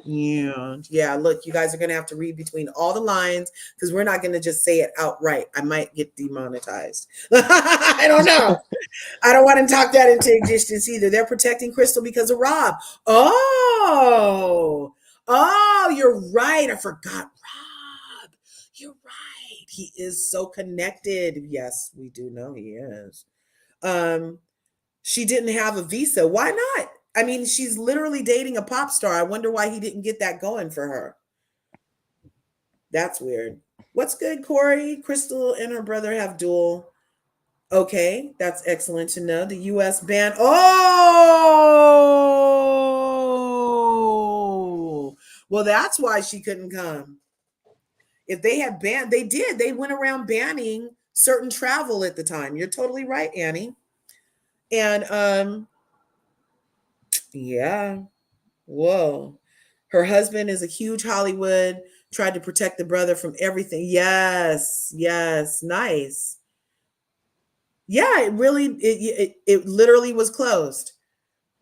Yeah. Yeah. Look, you guys are going to have to read between all the lines because we're not going to just say it outright. I might get demonetized. I don't know. I don't want to talk that into existence either. They're protecting Crystal because of Rob. Oh, you're right. I forgot Rob. You're right. He is so connected. Yes, we do know he is. Um, she didn't have a visa. Why not? I mean, she's literally dating a pop star. I wonder why he didn't get that going for her. That's weird. What's good, Corey? Crystal and her brother have dual. Okay, that's excellent to know. The U.S. ban. Oh, well, that's why she couldn't come. If they had banned, they did. They went around banning certain travel at the time. You're totally right, Annie. And yeah, whoa. Her husband is a huge Hollywood. Tried to protect the brother from everything. Yes, yes, nice. Yeah, it literally was closed.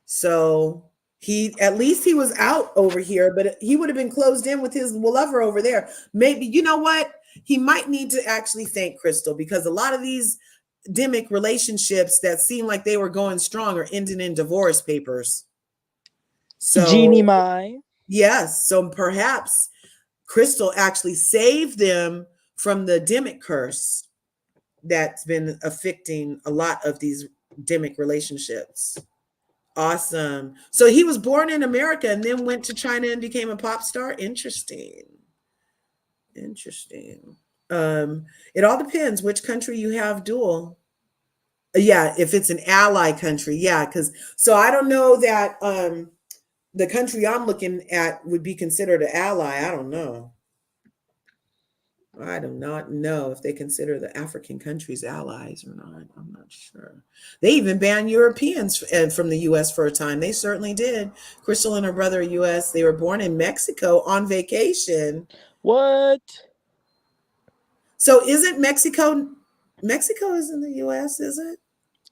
So he at least he was out over here, but he would have been closed in with his lover over there. Maybe you know what? He might need to actually thank Crystal because a lot of these demic relationships that seem like they were going strong are ending in divorce papers. Genie So Mai. yes, so perhaps Crystal actually saved them from the demic curse that's been affecting a lot of these demic relationships. Awesome. So he was born in America and then went to China and became a pop star. Interesting. Interesting. It all depends which country you have dual. Yeah, if it's an ally country, yeah, because so I don't know that the country I'm looking at would be considered an ally. I don't know. I do not know if they consider the African countries allies or not. I'm not sure. They even banned Europeans from the U.S. for a time. They certainly did. Crystal and her brother are U.S. They were born in Mexico on vacation. What? So isn't Mexico? Mexico is in the U.S., is it?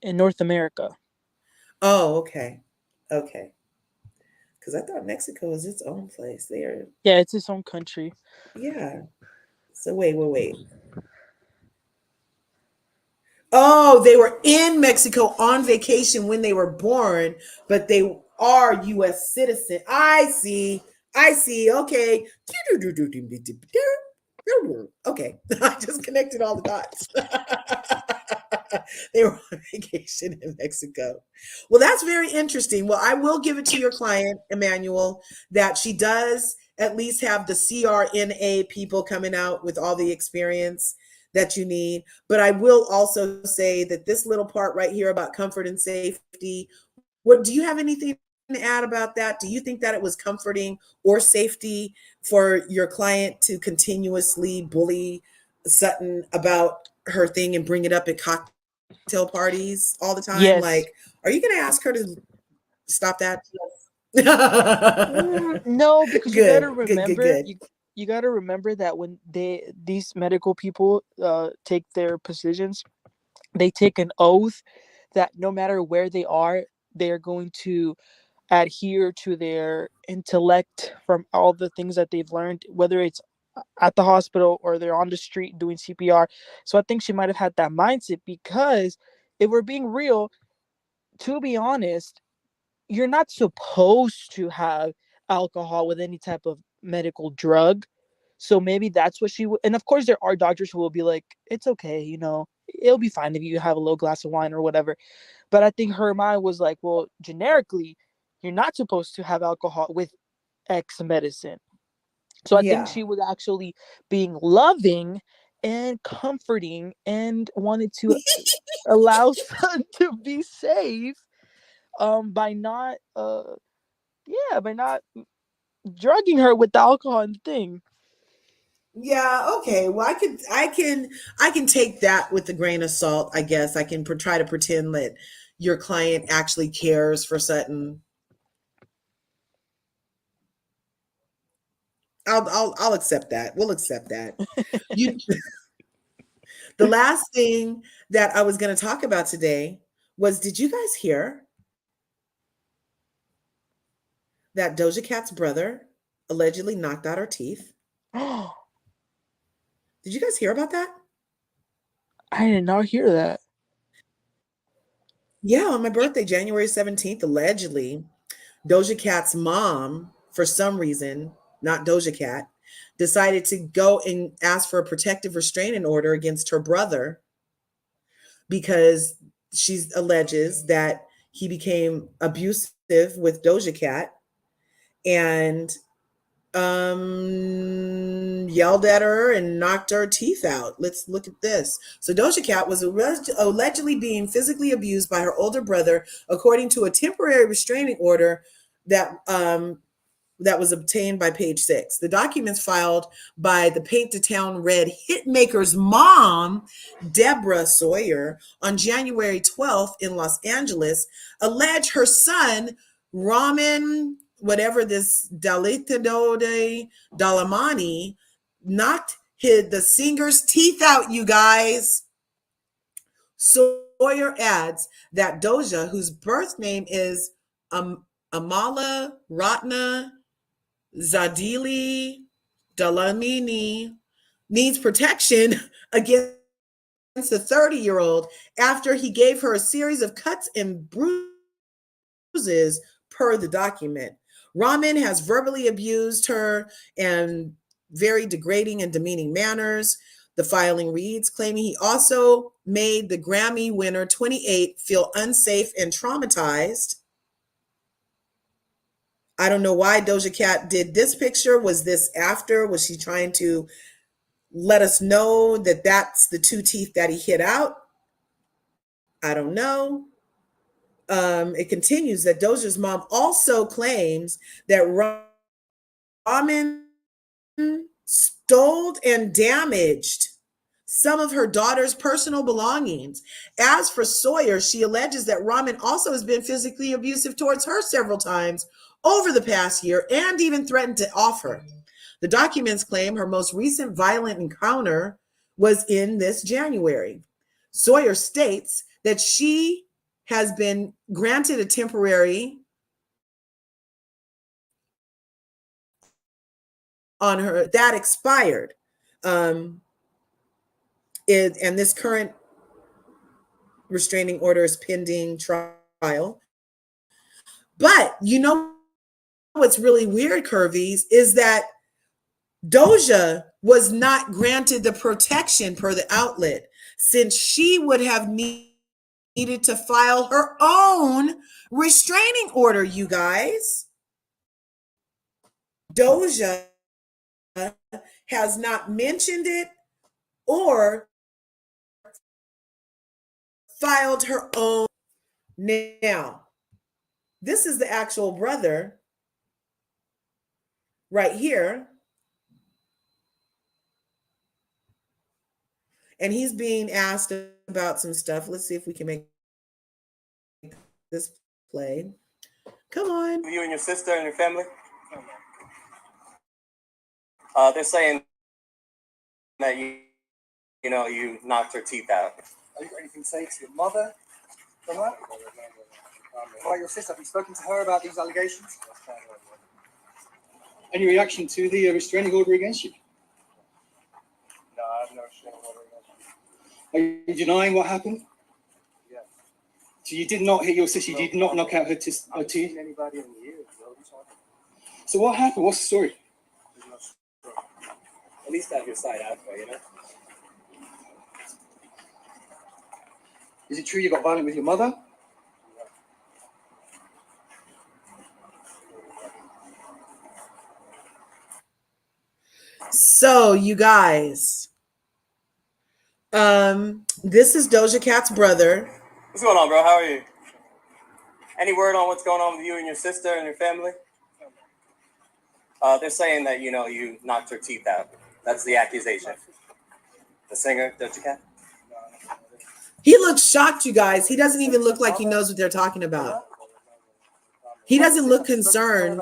In North America. Oh, okay, okay. Because I thought Mexico was its own place. They are, Yeah, it's its own country. yeah. So wait. Oh, they were in Mexico on vacation when they were born, but they are U.S. citizen. I see. I see. Okay. Okay. I just connected all the dots. They were on vacation in Mexico. Well, that's very interesting. Well, I will give it to your client, Emmanuel, that she does at least have the CRNA people coming out with all the experience that you need. But I will also say that this little part right here about comfort and safety, what do you have anything to add about that? Do you think that it was comforting or safety for your client to continuously bully Sutton about her thing and bring it up at cocktail parties all the time? Like, are Yes. you going to ask her to stop that? No, because you gotta remember Good. you gotta remember that when these medical people take their positions, they take an oath that no matter where they are, they are going to adhere to their intellect from all the things that they've learned, whether it's at the hospital or they're on the street doing CPR. So I think she might have had that mindset because if we're being real, to be honest, you're not supposed to have alcohol with any type of medical drug. So maybe that's what she would. And of course, there are doctors who will be like, it's okay, it'll be fine if you have a little glass of wine or whatever. But I think her mind was like, well, generically, you're not supposed to have alcohol with X medicine. So I think Yeah. she was actually being loving and comforting and wanted to allow Son to be safe by not by not drugging her with the alcohol and the thing. Yeah, okay. Well, I can take that with a grain of salt, I guess. I can try to pretend that your client actually cares for Sutton. I'll accept that. We'll accept that. You The last thing that I was going to talk about today was, did you guys hear that Doja Cat's brother allegedly knocked out her teeth? I Did you guys hear about that? did not hear that. Yeah, on my birthday, January 17th, allegedly, Doja Cat's mom, for some reason, not Doja Cat, decided to go and ask for a protective restraining order against her brother because she alleges that he became abusive with Doja Cat and yelled at her and knocked her teeth out. Let's look at this. So Doja Cat was allegedly being physically abused by her older brother, according to a temporary restraining order that was obtained by Page Six. The documents filed by the Paint the Town Red hitmaker's mom, Deborah Sawyer, on January 12th in Los Angeles, allege her son, Ramen, whatever this Dalitadode Dalamani, knocked the singer's teeth out, you guys. Sawyer adds that Doja, whose birth name is Amala Ratna Zadili Dalamini, needs protection against the 30-year-old after he gave her a series of cuts and bruises per the document. Raman has verbally abused her in very degrading and demeaning manners. The filing reads, claiming he also made the Grammy winner 28 feel unsafe and traumatized. I don't know why Doja Cat did this picture. Was this after? Was she trying to let us know that that's the two teeth that he hit out? I don't know. It continues that Doja's mom also claims that Ramen stole and damaged some of her daughter's personal belongings. As for Sawyer, she alleges that Ramen also has been physically abusive towards her several times over the past year and even threatened to off her. The documents claim her most recent violent encounter was in this January. Sawyer states that she has been granted a temporary on her that expired. And this current restraining order is pending trial. But you know what's really weird, Curvies, is that Doja was not granted the protection per the outlet, since she would have needed to file her own restraining order, you guys. Doja has not mentioned it or filed her own. Now, this is the actual brother right here. And he's being asked about some stuff. Let's see if we can make this play. Come on. You and your sister and your family? They're saying that you knocked her teeth out. Have you got anything to say to your mother from that? About your sister, have you spoken to her about these allegations? Any reaction to the restraining order against you? No, I have no restraining order against Are you denying what happened? Yeah. So you did not hit your sister, you did not knock out her I teeth? haven't seen anybody in years, bro. So what happened? What's the story? There's no story. At least have your side out there, you know? Is it true you got violent with your mother? So, you guys, this is Doja Cat's brother. What's going on, bro? How are you? Any word on what's going on with you and your sister and your family? They're saying that, you knocked her teeth out. That's the accusation. The singer, Doja Cat? He looks shocked, you guys. He doesn't even look like he knows what they're talking about. He doesn't look concerned.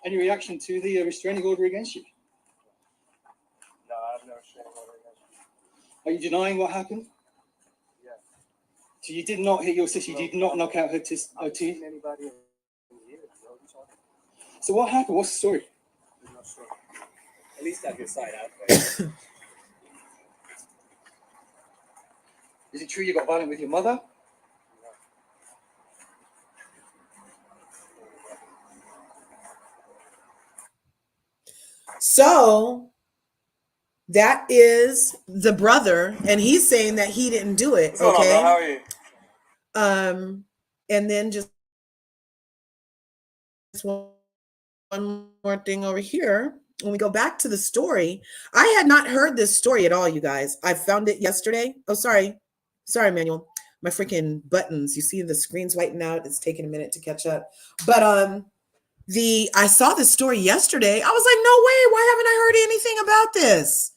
Any reaction to the restraining order against you? No, I have no restraining order against you. Are you denying what happened? Yeah. So you did not hit your sister, you did not knock out her teeth? Anybody in years, So what happened? What's the story? There's no story. At least have your side out there. Is it true you got violent with your mother? So that is the brother, and he's saying that he didn't do it. What's going on, bro? How are you? And then just one more thing over here. When we go back to the story, I had not heard this story at all, you guys. I found it yesterday. Oh, sorry, Manuel. My freaking buttons. You see the screen's whitening out. It's taking a minute to catch up. But I saw this story yesterday. I was like, no way. Why haven't I heard anything about this?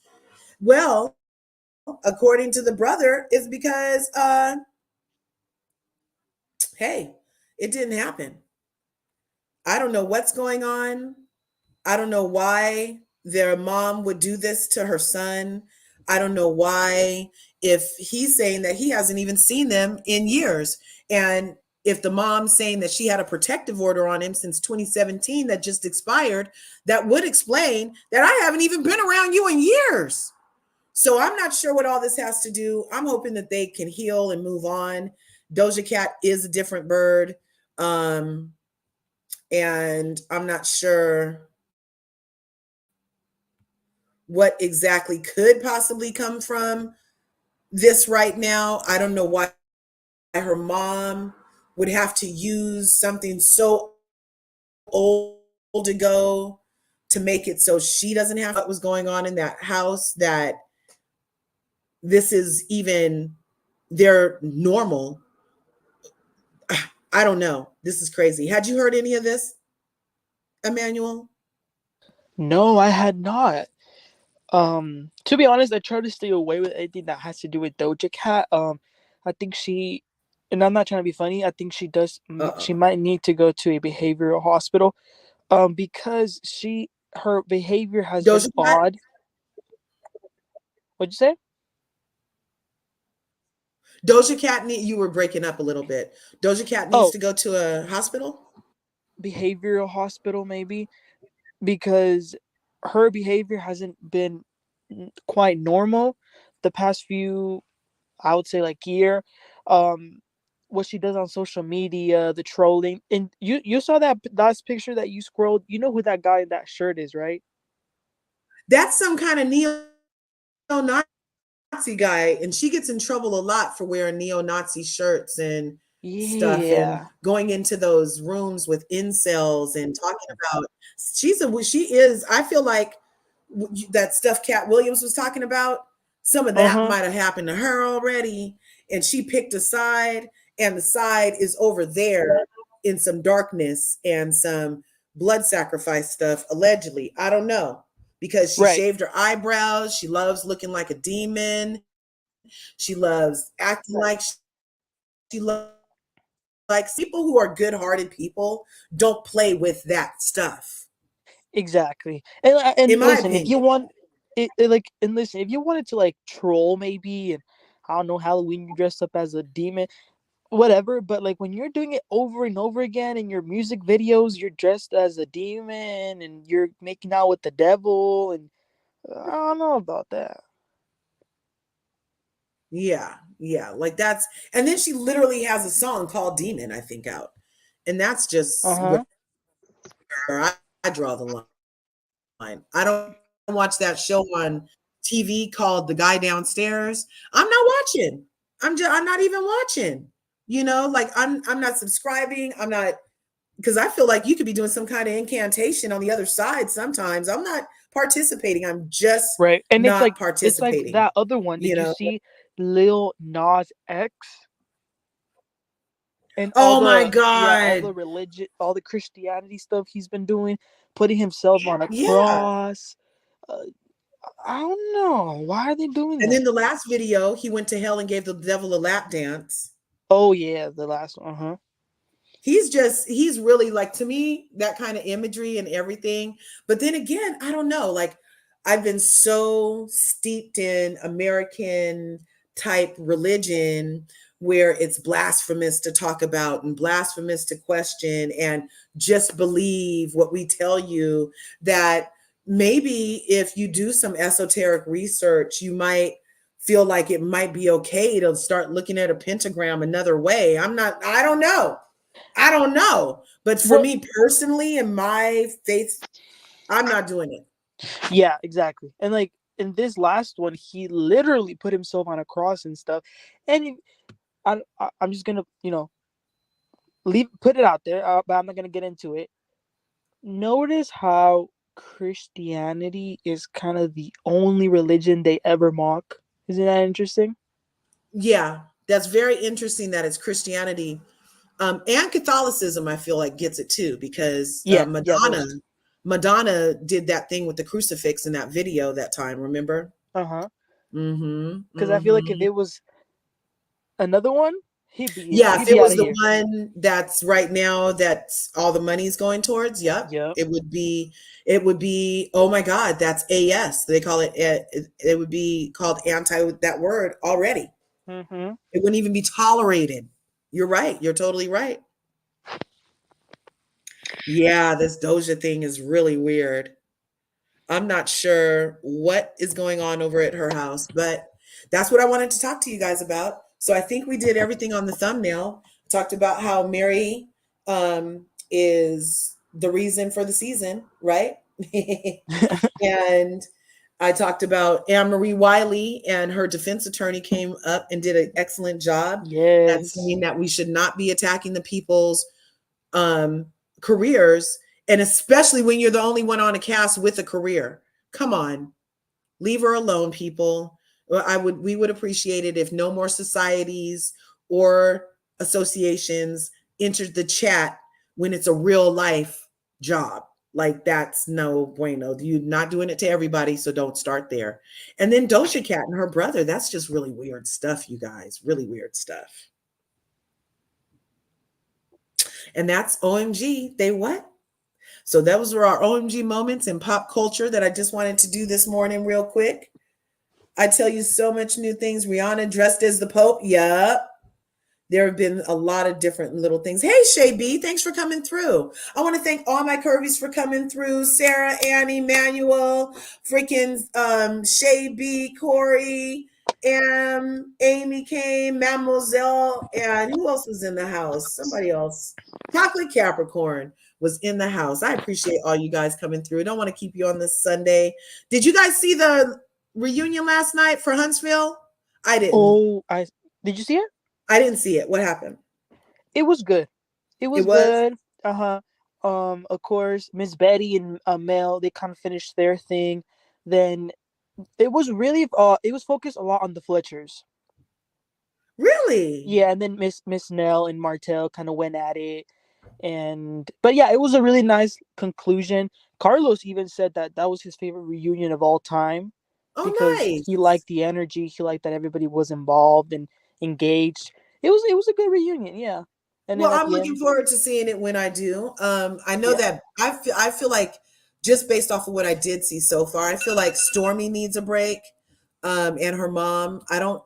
Well, according to the brother, it's because hey, it didn't happen. I don't know what's going on. I don't know why their mom would do this to her son. I don't know why, if he's saying that he hasn't even seen them in years. And if the mom's saying that she had a protective order on him since 2017 that just expired, that would explain that I haven't even been around you in years. So I'm not sure what all this has to do. I'm hoping that they can heal and move on. Doja Cat is a different bird. And I'm not sure what exactly could possibly come from this right now. I don't know why her mom would have to use something so old ago to make it so she doesn't have what was going on in that house, that this is even their normal. I don't know. This is crazy. Had you heard any of this, Emmanuel? No, I had not. To be honest, I try to stay away with anything that has to do with Doja Cat. I think she, and I'm not trying to be funny, I think she does. She might need to go to a behavioral hospital. Because her behavior has been Doja Cat? odd. What'd you say? Doja Cat, you were breaking up a little bit. Doja Cat needs Oh, to go to a hospital? behavioral hospital maybe, because her behavior hasn't been quite normal the past few, I would say, like, year. um what she does on social media, the trolling, and you saw that last picture that you scrolled. You know who that guy in that shirt is, right? That's some kind of neo-Nazi guy, and she gets in trouble a lot for wearing neo-Nazi shirts and stuff, and Yeah. going into those rooms with incels and talking about she is, I feel like that stuff Cat Williams was talking about, some of that Uh-huh. might have happened to her already, and she picked a side, and the side is over there in some darkness and some blood sacrifice stuff, allegedly. I don't know, because she Right. shaved her eyebrows. She loves looking like a demon. She loves acting like she likes people who are good-hearted people don't play with that stuff, Exactly. And in my listen, if you opinion. want and listen, if you wanted to, like, troll maybe, and I don't know, Halloween, you dressed up as a demon, whatever, but like when you're doing it over and over again in your music videos, you're dressed as a demon and you're making out with the devil, and I don't know about that. Yeah, like that's, and then she literally has a song called Demon, I think, out, and that's just where Uh-huh. I draw the line. I don't watch that show on TV called The Guy Downstairs. I'm not watching. I'm not even watching. Like I'm not subscribing. I'm not, because I feel like you could be doing some kind of incantation on the other side sometimes. I'm not participating. I'm just Right. And not it's like participating. that other one. You Did you know, see Lil Nas X? And all Oh my the yeah, all God. the religion, all the Christianity stuff he's been doing, putting himself on a Yeah. cross. Uh, I don't know why are they doing And that. then the last video, he went to hell and gave the devil a lap dance. Oh yeah, the last one. Uh-huh. He's really like, to me, that kind of imagery and everything. But then again, I don't know, like, I've been so steeped in American type religion where it's blasphemous to talk about and blasphemous to question and just believe what we tell you, that maybe if you do some esoteric research, you might feel like it might be okay to start looking at a pentagram another way. I don't know. I don't know. But for Well, me personally, in my faith, I'm not doing it. yeah, exactly. And like in this last one, he literally put himself on a cross and stuff. And I'm just gonna put it out there, but I'm not gonna get into it. Notice how Christianity is kind of the only religion they ever mock. Isn't that interesting? Yeah, that's very interesting that it's Christianity. And Catholicism, I feel like, gets it too, because Yeah, yeah, those. Madonna did that thing with the crucifix in that video that time, remember? Uh-huh. Mm-hmm. Because I feel like if Mm-hmm. it was another one, he'd be Yeah, he'd if be it out was of the here. one that's right now that's all the money's going towards, yep, Yep. it would be, oh my God, that's AS. They call it would be called anti with that word already. Mm-hmm. It wouldn't even be tolerated. You're right. You're totally right. Yeah, this Doja thing is really weird. I'm not sure what is going on over at her house, but that's what I wanted to talk to you guys about. So I think we did everything on the thumbnail. Talked about how Mary is the reason for the season, right? And I talked about Anne-Marie Wiley, and her defense attorney came up and did an excellent job at Yes. saying that we should not be attacking the people's um, careers, and especially when you're the only one on a cast with a career. Come on, leave her alone, people. We would appreciate it if no more societies or associations entered the chat when it's a real life job. Like, that's no bueno. You're not doing it to everybody, so don't start there. And then Doja Cat and her brother, that's just really weird stuff, you guys. Really weird stuff. And that's OMG. They what? So those were our OMG moments in pop culture that I just wanted to do this morning real quick. I tell you so much new things. Rihanna dressed as the Pope. Yup. There have been a lot of different little things. Hey, Shay B, thanks for coming through. I want to thank all my Curvies for coming through. Sarah, Annie, Manuel, freaking Shay B, Corey, Amy came, Mademoiselle, and who else was in the house? Somebody else. Chocolate Capricorn was in the house. I appreciate all you guys coming through. I don't want to keep you on this Sunday. Did you guys see the reunion last night for Huntsville? I didn't. Oh, I did you see it? I didn't see it. What happened? It was good. It It was was? good. Uh-huh. Of course, Miss Betty and Mel, they kind of finished their thing. Then it was focused a lot on the Fletchers. Really? Yeah, and then Miss Nell and Martell kind of went at it. But yeah, it was a really nice conclusion. Carlos even said that that was his favorite reunion of all time Oh, because he nice. liked the energy, he liked that everybody was involved and engaged. It was a good reunion, yeah. And then Well, at I'm the looking end, forward to seeing it when I do. I know yeah. that I feel like, just based off of what I did see so far, I feel like Stormy needs a break. And her mom. I don't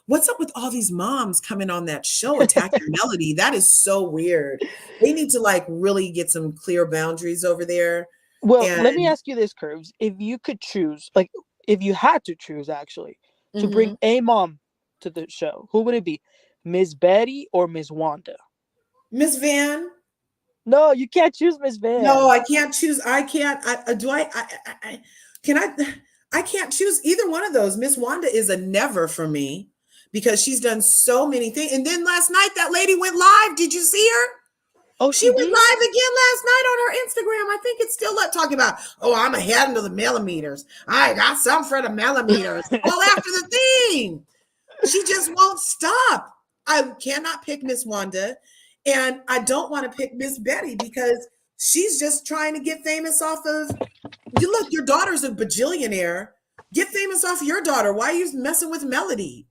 what's up with all these moms coming on that show attacking Melody? That is so weird. They need to like really get some clear boundaries over there. Well, And let me ask you this, Curves. If you could choose, like if you had to choose actually, to bring mhm. a mom to the show, who would it be? Miss Betty or Miss Wanda? Miss Van. No, you can't choose Miss No, Van. I can't choose. I can't. Do I can I can't choose either one of those. Miss Wanda is a never for me because she's done so many things. And then last night that lady went live. Did you see her? Oh, She she went did? live again last night on her Instagram. I think it's still up talking about, oh, I'm ahead of the millimeters. I got some for the millimeters. All after the thing. She just won't stop. I cannot pick Miss Wanda. And I don't want to pick Miss Betty because she's just trying to get famous off of you. Look, your daughter's a bajillionaire. Get famous off your daughter. Why are you messing with Melody?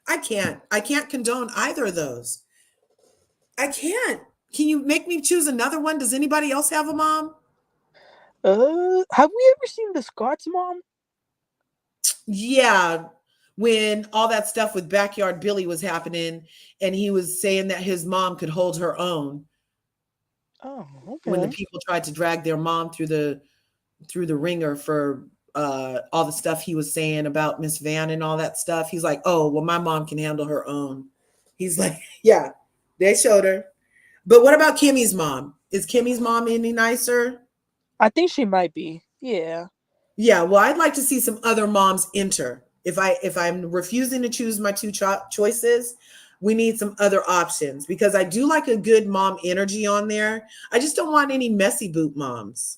I can't condone either of those. I can't. Can you make me choose another one? Does anybody else have a mom? Have we ever seen the Scott's mom? Yeah. When all that stuff with Backyard Billy was happening and he was saying that his mom could hold her own Oh, when the okay. people tried to drag their mom through the ringer for all the stuff he was saying about Miss Van and all that stuff. He's like, oh, well, my mom can handle her own. He's like, yeah, they showed her. But what about Kimmy's mom? Is Kimmy's mom any nicer? I think she might be. Yeah. Yeah, well, I'd like to see some other moms enter. If I'm refusing to choose my two choices, we need some other options because I do like a good mom energy on there. I just don't want any messy boot moms.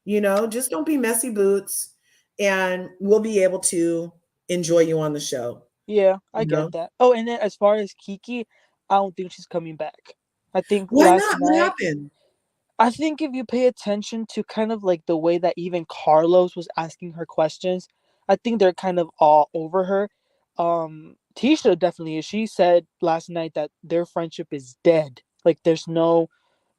Just don't be messy boots and we'll be able to enjoy you on the show. Yeah, I You get know? that. Oh, and then as far as Kiki, I don't think she's coming back. I think Why last not? What night, happened? I think if you pay attention to kind of like the way that even Carlos was asking her questions, I think they're kind of all over her. Tisha definitely is. She said last night that their friendship is dead. Like there's no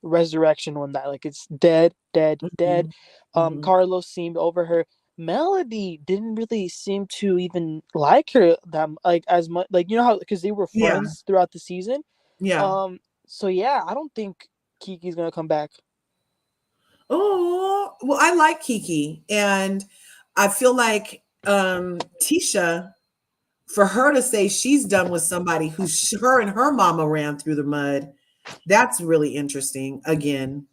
resurrection on that. Like it's dead, dead, dead. Mhm. Mhm. Carlos seemed over her. Melody didn't really seem to even like her that like as much. Like you know how because they were Yeah. friends throughout the season. Yeah. So yeah, I don't think Kiki's gonna come back. Oh, well, I like Kiki. And I feel like Tisha, for her to say she's done with somebody who her and her mama ran through the mud, that's really interesting. Again,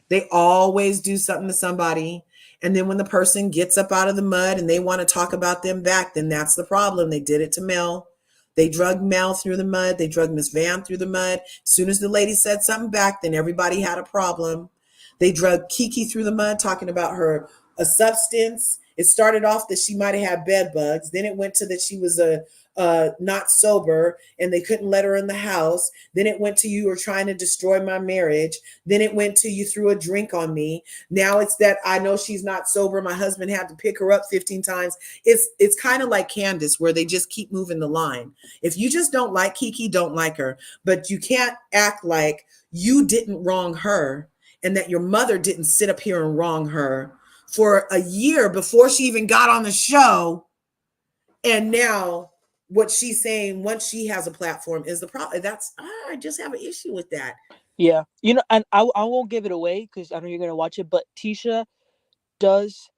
they always do something to somebody. And then when the person gets up out of the mud and they want to talk about them back, then that's the problem. They did it to Mel. They drugged Mel through the mud. They drugged Miss Van through the mud. As soon as the lady said something back, then everybody had a problem. They drugged Kiki through the mud, talking about her a substance. It started off that she might have had bed bugs. Then it went to that she was a not sober and they couldn't let her in the house. Then it went to you were trying to destroy my marriage. Then it went to you threw a drink on me. Now it's that I know she's not sober. My husband had to pick her up 15 times. It's kind of like Candace where they just keep moving the line. If you just don't like Kiki, don't like her. But you can't act like you didn't wrong her and that your mother didn't sit up here and wrong her for a year before she even got on the show. And now what she's saying once she has a platform is the problem. I just have an issue with that. Yeah, and I won't give it away because I know you're gonna watch it, but Tisha does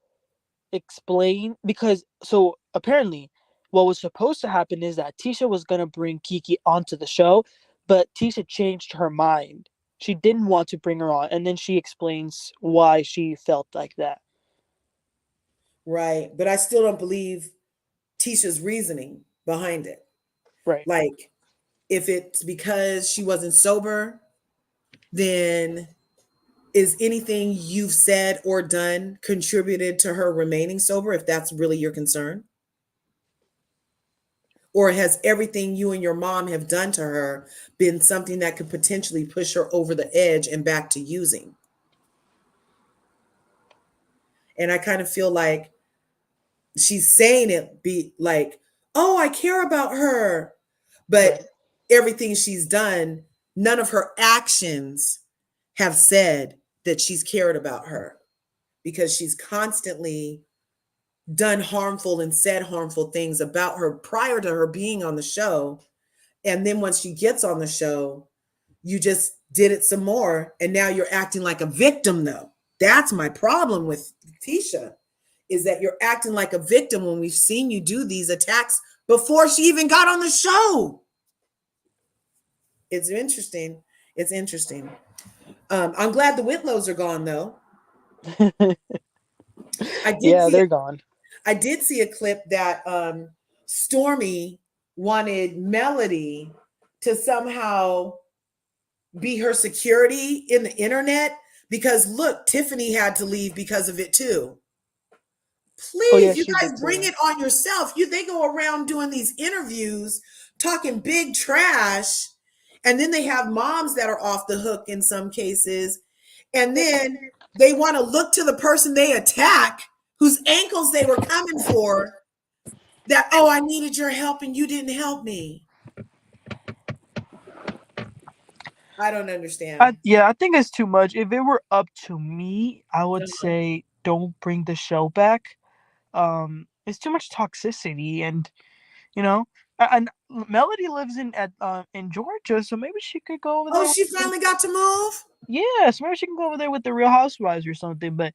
explain because so apparently what was supposed to happen is that Tisha was gonna bring Kiki onto the show, but Tisha changed her mind. She didn't want to bring her on, and then she explains why she felt like that. Right. But I still don't believe Tisha's reasoning behind it. Right. Like, if it's because she wasn't sober, then is anything you've said or done contributed to her remaining sober, if that's really your concern? Or has everything you and your mom have done to her been something that could potentially push her over the edge and back to using? And I kind of feel like she's saying it be like, oh, I care about her. Right. But everything she's done, none of her actions have said that she's cared about her because she's constantly done harmful and said harmful things about her prior to her being on the show. And then once she gets on the show, you just did it some more. And now you're acting like a victim, though. That's my problem with Tisha, is that you're acting like a victim when we've seen you do these attacks before she even got on the show. It's interesting. It's interesting. I'm glad the Whitlows are gone, though. I did Yeah, see they're gone. I did see a clip that Stormy wanted Melody to somehow be her security in the internet because look, Tiffany had to leave because of it too. Oh yeah, Please, you she did guys bring say it on yourself. They go around doing these interviews talking big trash. And then they have moms that are off the hook in some cases. And then they want to look to the person they attack, whose ankles they were coming for, that, oh, I needed your help and you didn't help me. I don't understand. I think it's too much. If it were up to me, I would say don't bring the show back. It's too much toxicity, and you know, and Melody lives in Georgia, so maybe she could go over Oh, there. she finally got to move? Yes, maybe she can go over there with the Real Housewives or something. But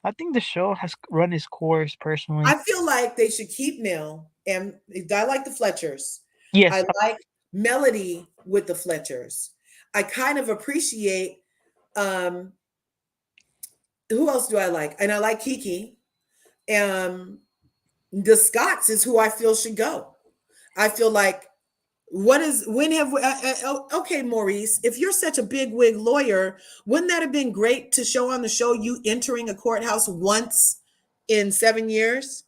I think the show has run its course, personally. I feel like they should keep Nell, and I like the Fletchers. Yes. I like Melody with the Fletchers. I kind of appreciate um who else do I like? And I like Kiki. The Scots is who I feel should go. I feel like okay, Maurice, if you're such a big wig lawyer, wouldn't that have been great to show on the show, you entering a courthouse once in 7 years?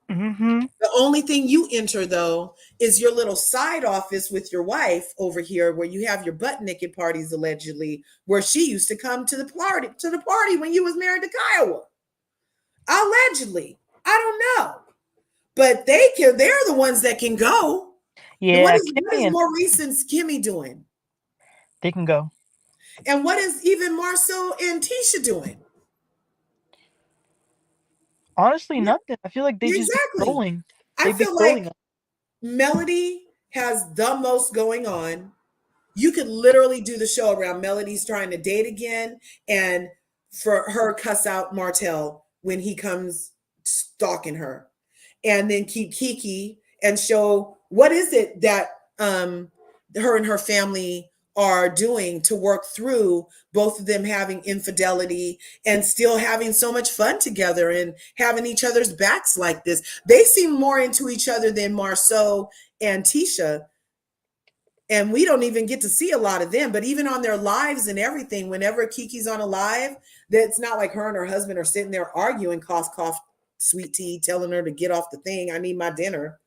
Mm-hmm. The only thing you enter, though, is your little side office with your wife over here, where you have your butt naked parties, allegedly, where she used to come to the party when you was married to Kiowa. Allegedly, I don't know, but they're the ones that can go. What Yeah, is Kimmy and Maurice and Kimmy doing? they can go. And what is even Marceau and Tisha doing? Honestly, Yeah, nothing. I feel like they just be exactly. trolling. I They be feel like trolling. Melody has the most going on. You could literally do the show around Melody's trying to date again, and for her cuss out Martell when he comes stalking her, and then keep Kiki and show what is it that her and her family are doing to work through both of them having infidelity and still having so much fun together and having each other's backs like this. They seem more into each other than Marceau and Tisha, and we don't even get to see a lot of them. But even on their lives and everything, whenever Kiki's on a live, that's not like her and her husband are sitting there arguing, cough, sweet tea, telling her to get off the thing. I need my dinner.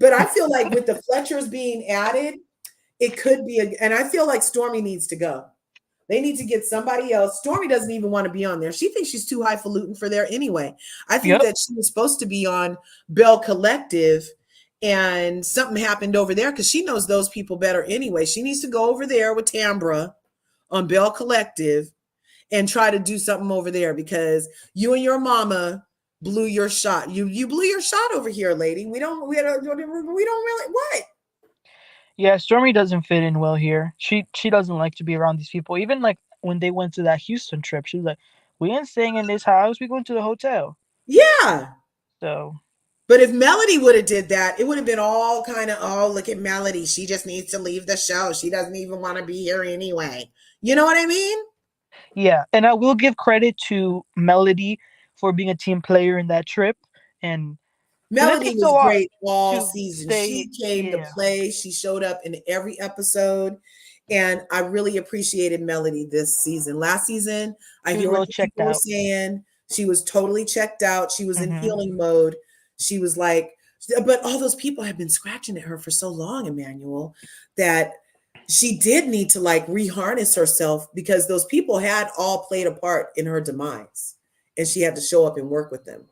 But I feel like with the Fletchers being added, it could be and I feel like Stormy needs to go. They need to get somebody else. Stormy doesn't even want to be on there. She thinks she's too highfalutin for there anyway. I think Yep. that she was supposed to be on Bell Collective, and something happened over there because she knows those people better anyway. She needs to go over there with Tambra on Bell Collective and try to do something over there, because you and your mama blew your shot. You blew your shot over here, lady. We don't really what? Yeah, Stormy doesn't fit in well here. She doesn't like to be around these people. Even like when they went to that Houston trip, she was like, "We ain't staying in this house. We going to the hotel." Yeah. So But if Melody would have did that, it would have been all kind of, oh, look at Melody. She just needs to leave the show. She doesn't even want to be here anyway. You know what I mean? yeah, and I will give credit to Melody for being a team player in that trip, and because it Melody takes a was lot great all to season. stay. She came to Yeah, play. She showed up in every episode. And I really appreciated Melody this season. Last season, I she was a hear little what the checked people were out. saying. She was totally checked out. She was in Hmm. healing mode. She was like, but all those people have been scratching at her for so long, Emmanuel, that she did need to like reharness herself, because those people had all played a part in her demise, and she had to show up and work with them.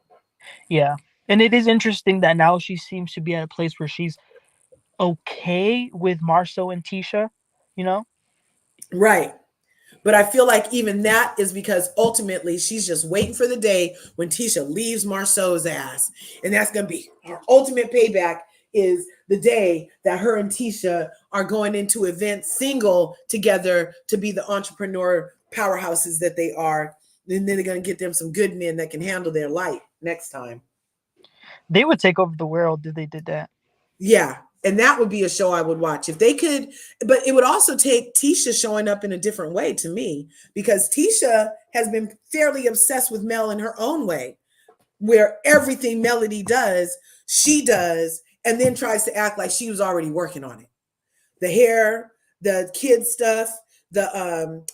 Yeah, and it is interesting that now she seems to be at a place where she's okay with Marceau and Tisha. You know? Right. But I feel like even that is because ultimately she's just waiting for the day when Tisha leaves Marceau's ass. And that's going to be her ultimate payback, is the day that her and Tisha are going into events single together to be the entrepreneur powerhouses that they are. And then they're going to get them some good men that can handle their light next time. They would take over the world if they did that. Yeah. And that would be a show I would watch if they could. But it would also take Tisha showing up in a different way to me, because Tisha has been fairly obsessed with Mel in her own way, where everything Melody does, she does, and then tries to act like she was already working on it. The hair, the kid stuff, the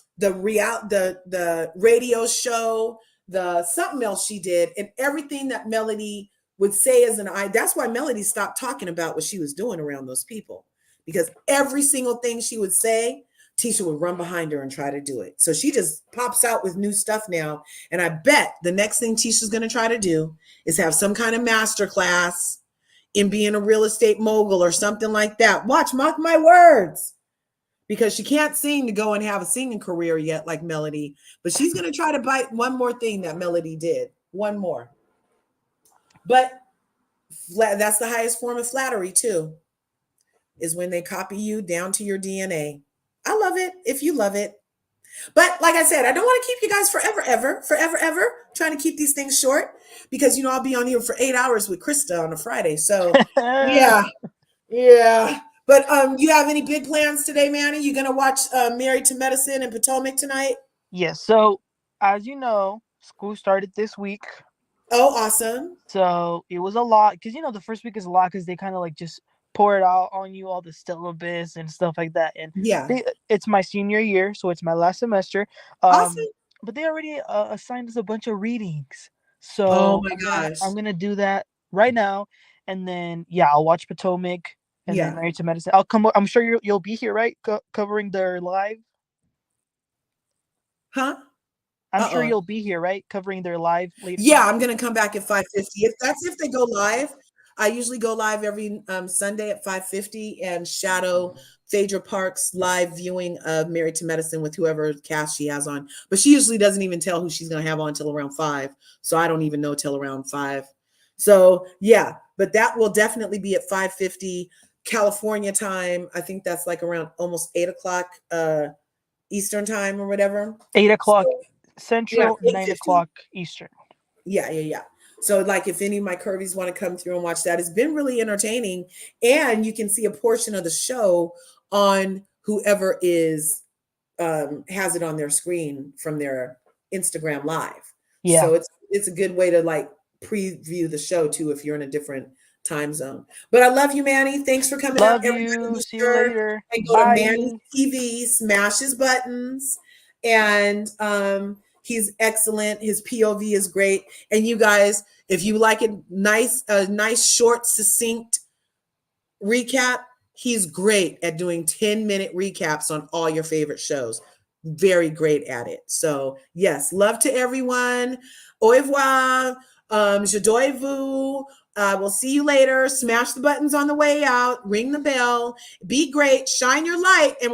radio show, the something else she did, and everything that Melody would say as an I. That's why Melody stopped talking about what she was doing around those people, because every single thing she would say, Tisha would run behind her and try to do it. So she just pops out with new stuff now. And I bet the next thing Tisha's going to try to do is have some kind of master class in being a real estate mogul or something like that. Watch, mark my words. Because she can't sing to go and have a singing career yet like Melody. But she's going to try to bite one more thing that Melody did. One more. But that's the highest form of flattery too, is when they copy you down to your DNA. I love it if you love it. But like I said, I don't want to keep you guys forever, ever. I'm trying to keep these things short because, you know, I'll be on here for 8 hours with Krista on a Friday. So yeah. But you have any big plans today, Manny? You going to watch Married to Medicine and Potomac tonight? Yes. So as you know, school started this week. Oh, awesome. So it was a lot because, you know, the first week is a lot because they kind of like just pour it out on you, all the syllabus and stuff like that. And yeah, it's my senior year, so it's my last semester. Awesome. But they already assigned us a bunch of readings. So Oh my gosh. I'm gonna do that right now, and then I'll watch Potomac and then Married to Medicine. I'll come. I'm sure you'll be here, right? Covering their live. Huh? I'm sure you'll be here, right? Covering their live later. Yeah, I'm gonna come back at 5:50. If they go live. I usually go live every Sunday at 5:50 and shadow Phaedra Park's live viewing of Married to Medicine with whoever cast she has on. But she usually doesn't even tell who she's gonna have on until around 5. So I don't even know till around 5. So yeah, but that will definitely be at 5:50 California time. I think that's like around almost 8:00 Eastern time or whatever. 8:00 Central, 8:50. 9:00 Eastern. Yeah. So like if any of my Curvies want to come through and watch that, it's been really entertaining. And you can see a portion of the show on whoever is has it on their screen from their Instagram live. Yeah. So it's a good way to like preview the show too if you're in a different time zone. But I love you, Manny. Thanks for coming Love out. Everybody you. See you later. and go Bye. to Manny TV, smash his buttons, and he's excellent. His POV is great. And you guys, if you like it, a nice, short, succinct recap, he's great at doing 10-minute recaps on all your favorite shows. Very great at it. So yes, love to everyone. Au revoir. Je dois vous. We'll see you later. Smash the buttons on the way out. Ring the bell. Be great. Shine your light. And